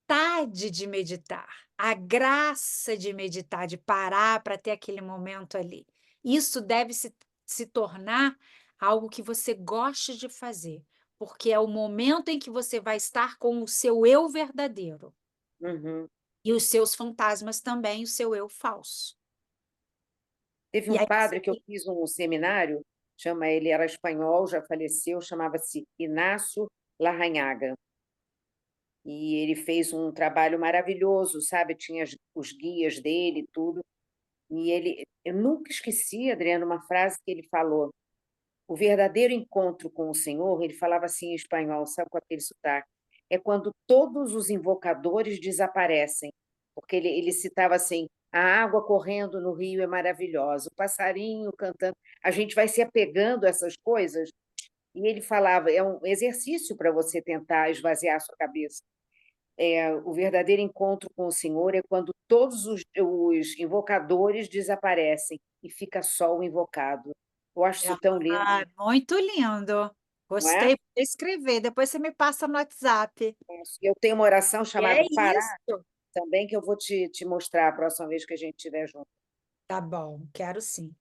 vontade de meditar, a graça de meditar, de parar para ter aquele momento ali. Isso deve se tornar algo que você goste de fazer, porque é o momento em que você vai estar com o seu eu verdadeiro Uhum. e os seus fantasmas também, o seu eu falso. Teve E um aí padre que eu fiz um seminário, ele era espanhol, já faleceu, chamava-se Inácio Larrañaga. E ele fez um trabalho maravilhoso, sabe? Tinha os guias dele e tudo. E eu nunca esqueci, Adriana, uma frase que ele falou. O verdadeiro encontro com o Senhor, ele falava assim em espanhol, sabe, com aquele sotaque, é quando todos os invocadores desaparecem. Porque ele citava assim: a água correndo no rio é maravilhosa, o passarinho cantando. A gente vai se apegando a essas coisas. E ele falava: é um exercício para você tentar esvaziar a sua cabeça. O verdadeiro encontro com o Senhor é quando todos os invocadores desaparecem e fica só o invocado. Eu acho isso tão lindo, muito lindo. não é? Gostei, vou escrever, depois você me passa no WhatsApp. Eu tenho uma oração E é chamada Parar isso. também, que eu vou te mostrar a próxima vez que a gente estiver junto. Tá bom, quero sim.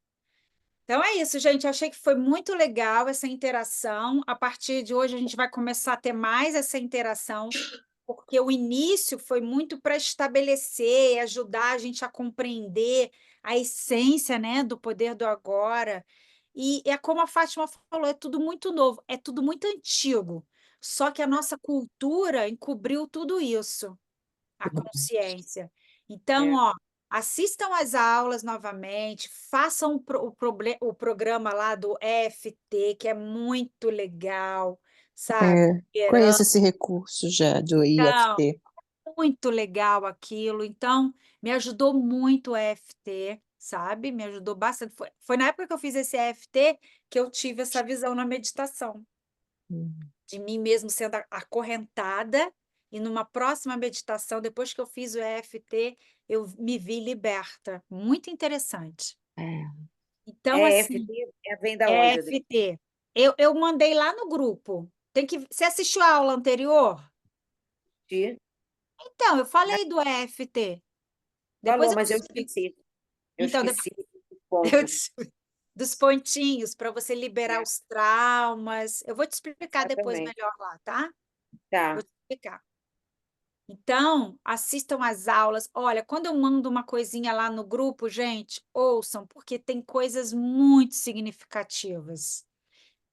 Então é isso, gente. Achei que foi muito legal essa interação. A partir de hoje, a gente vai começar a ter mais essa interação, porque o início foi muito para estabelecer, ajudar a gente a compreender a essência, né, do poder do agora. E é como a Fátima falou, é tudo muito novo, é tudo muito antigo. Só que a nossa cultura encobriu tudo isso, a consciência. Então, É, ó, assistam às aulas novamente, façam o programa lá do EFT, que é muito legal, sabe? Conheço esse recurso já do Então, IFT. muito legal aquilo. Então, me ajudou muito o EFT, sabe? Me ajudou bastante. Foi na época que eu fiz esse EFT que eu tive essa visão na meditação, de mim mesmo sendo acorrentada, e numa próxima meditação, depois que eu fiz o EFT, eu me vi liberta. Muito interessante. É. Então, assim, EFT vem da onde, Adri? EFT. Eu mandei lá no grupo. Você assistiu a aula anterior? Ti? Então, eu falei do EFT. Depois Falou, eu te mas eu explico. esqueci. Eu Então, depois esqueci os eu pontos. te dos pontinhos para você liberar É, os traumas. Eu vou te explicar depois exatamente. melhor lá, tá? Vou Tá. te explicar. Então, assistam às aulas. Olha, quando eu mando uma coisinha lá no grupo, gente, ouçam, porque tem coisas muito significativas.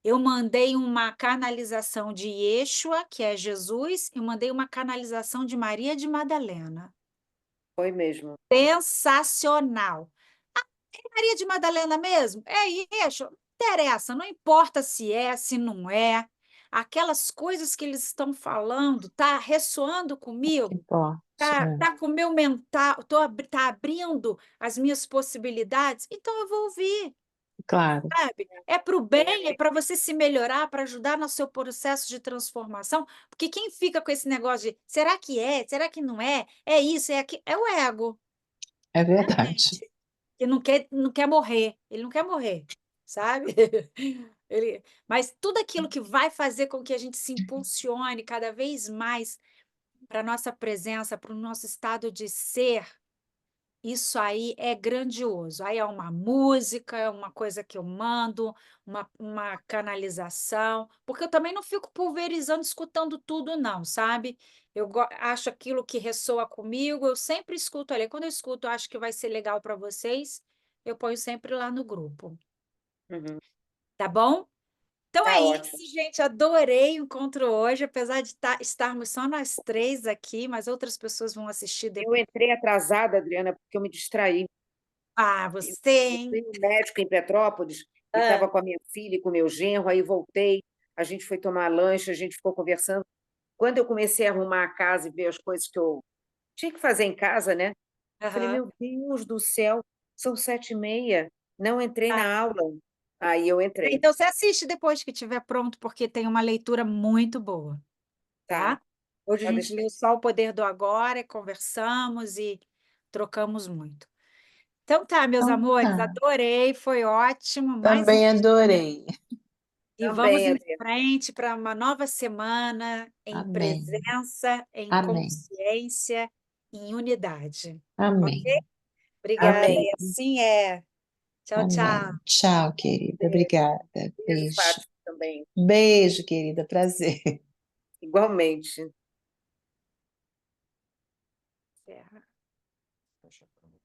Eu mandei uma canalização de Yeshua, que é Jesus, e mandei uma canalização de Maria de Madalena. Foi mesmo. Sensacional. É Maria de Madalena mesmo? É Yeshua? Não interessa, não importa se é, se não é. Aquelas coisas que eles estão falando, tá ressoando Que comigo? importa. Tá com o meu mental, tá abrindo as minhas possibilidades, então eu vou ouvir, Claro, sabe? É para o bem, é para você se melhorar, para ajudar no seu processo de transformação, porque quem fica com esse negócio de será que é, será que não é, é isso, é aquilo, é o ego, é é a verdade. mente, que não quer morrer, ele não quer morrer, sabe? Mas tudo aquilo que vai fazer com que a gente se impulsione cada vez mais para a nossa presença, para o nosso estado de ser, isso aí é grandioso. Aí é uma música, é uma coisa que eu mando, uma canalização, porque eu também não fico pulverizando, escutando tudo, não, sabe? Acho aquilo que ressoa comigo, eu sempre escuto ali. Quando eu escuto, eu acho que vai ser legal para vocês, eu ponho sempre lá no grupo, Uhum. tá bom? Então é Tá ótimo. isso, gente. Adorei o encontro hoje, apesar de estarmos só nós três aqui, mas outras pessoas vão assistir Eu depois. entrei atrasada, Adriana, porque eu me distraí. Ah, Eu você, hein? fui no médico em Petrópolis e Ah, estava com a minha filha e com o meu genro, aí voltei, a gente foi tomar lanche, a gente ficou conversando. Quando eu comecei a arrumar a casa e ver as coisas que eu tinha que fazer em casa, né? Eu falei, aham. meu Deus do céu, são 7h30, não entrei na aula. Aí eu entrei. Então, você assiste depois que estiver pronto, porque tem uma leitura muito boa, Tá, tá? Hoje a pode gente deixar. leu só o Poder do Agora, e conversamos e trocamos muito. Então tá, meus Então amores, tá. adorei, foi ótimo. Mais um Também dia. adorei. E vamos Também, em Adriana. frente para uma nova semana em Amém. presença, em Amém. consciência, em unidade. Amém. Obrigada. Amém. E assim é. Tchau, tchau. Amém. Tchau, querida. Obrigada. Beijo, Beijo. Fátima, também. Beijo, querida. Prazer. Igualmente. Encerra. Fecha a câmera.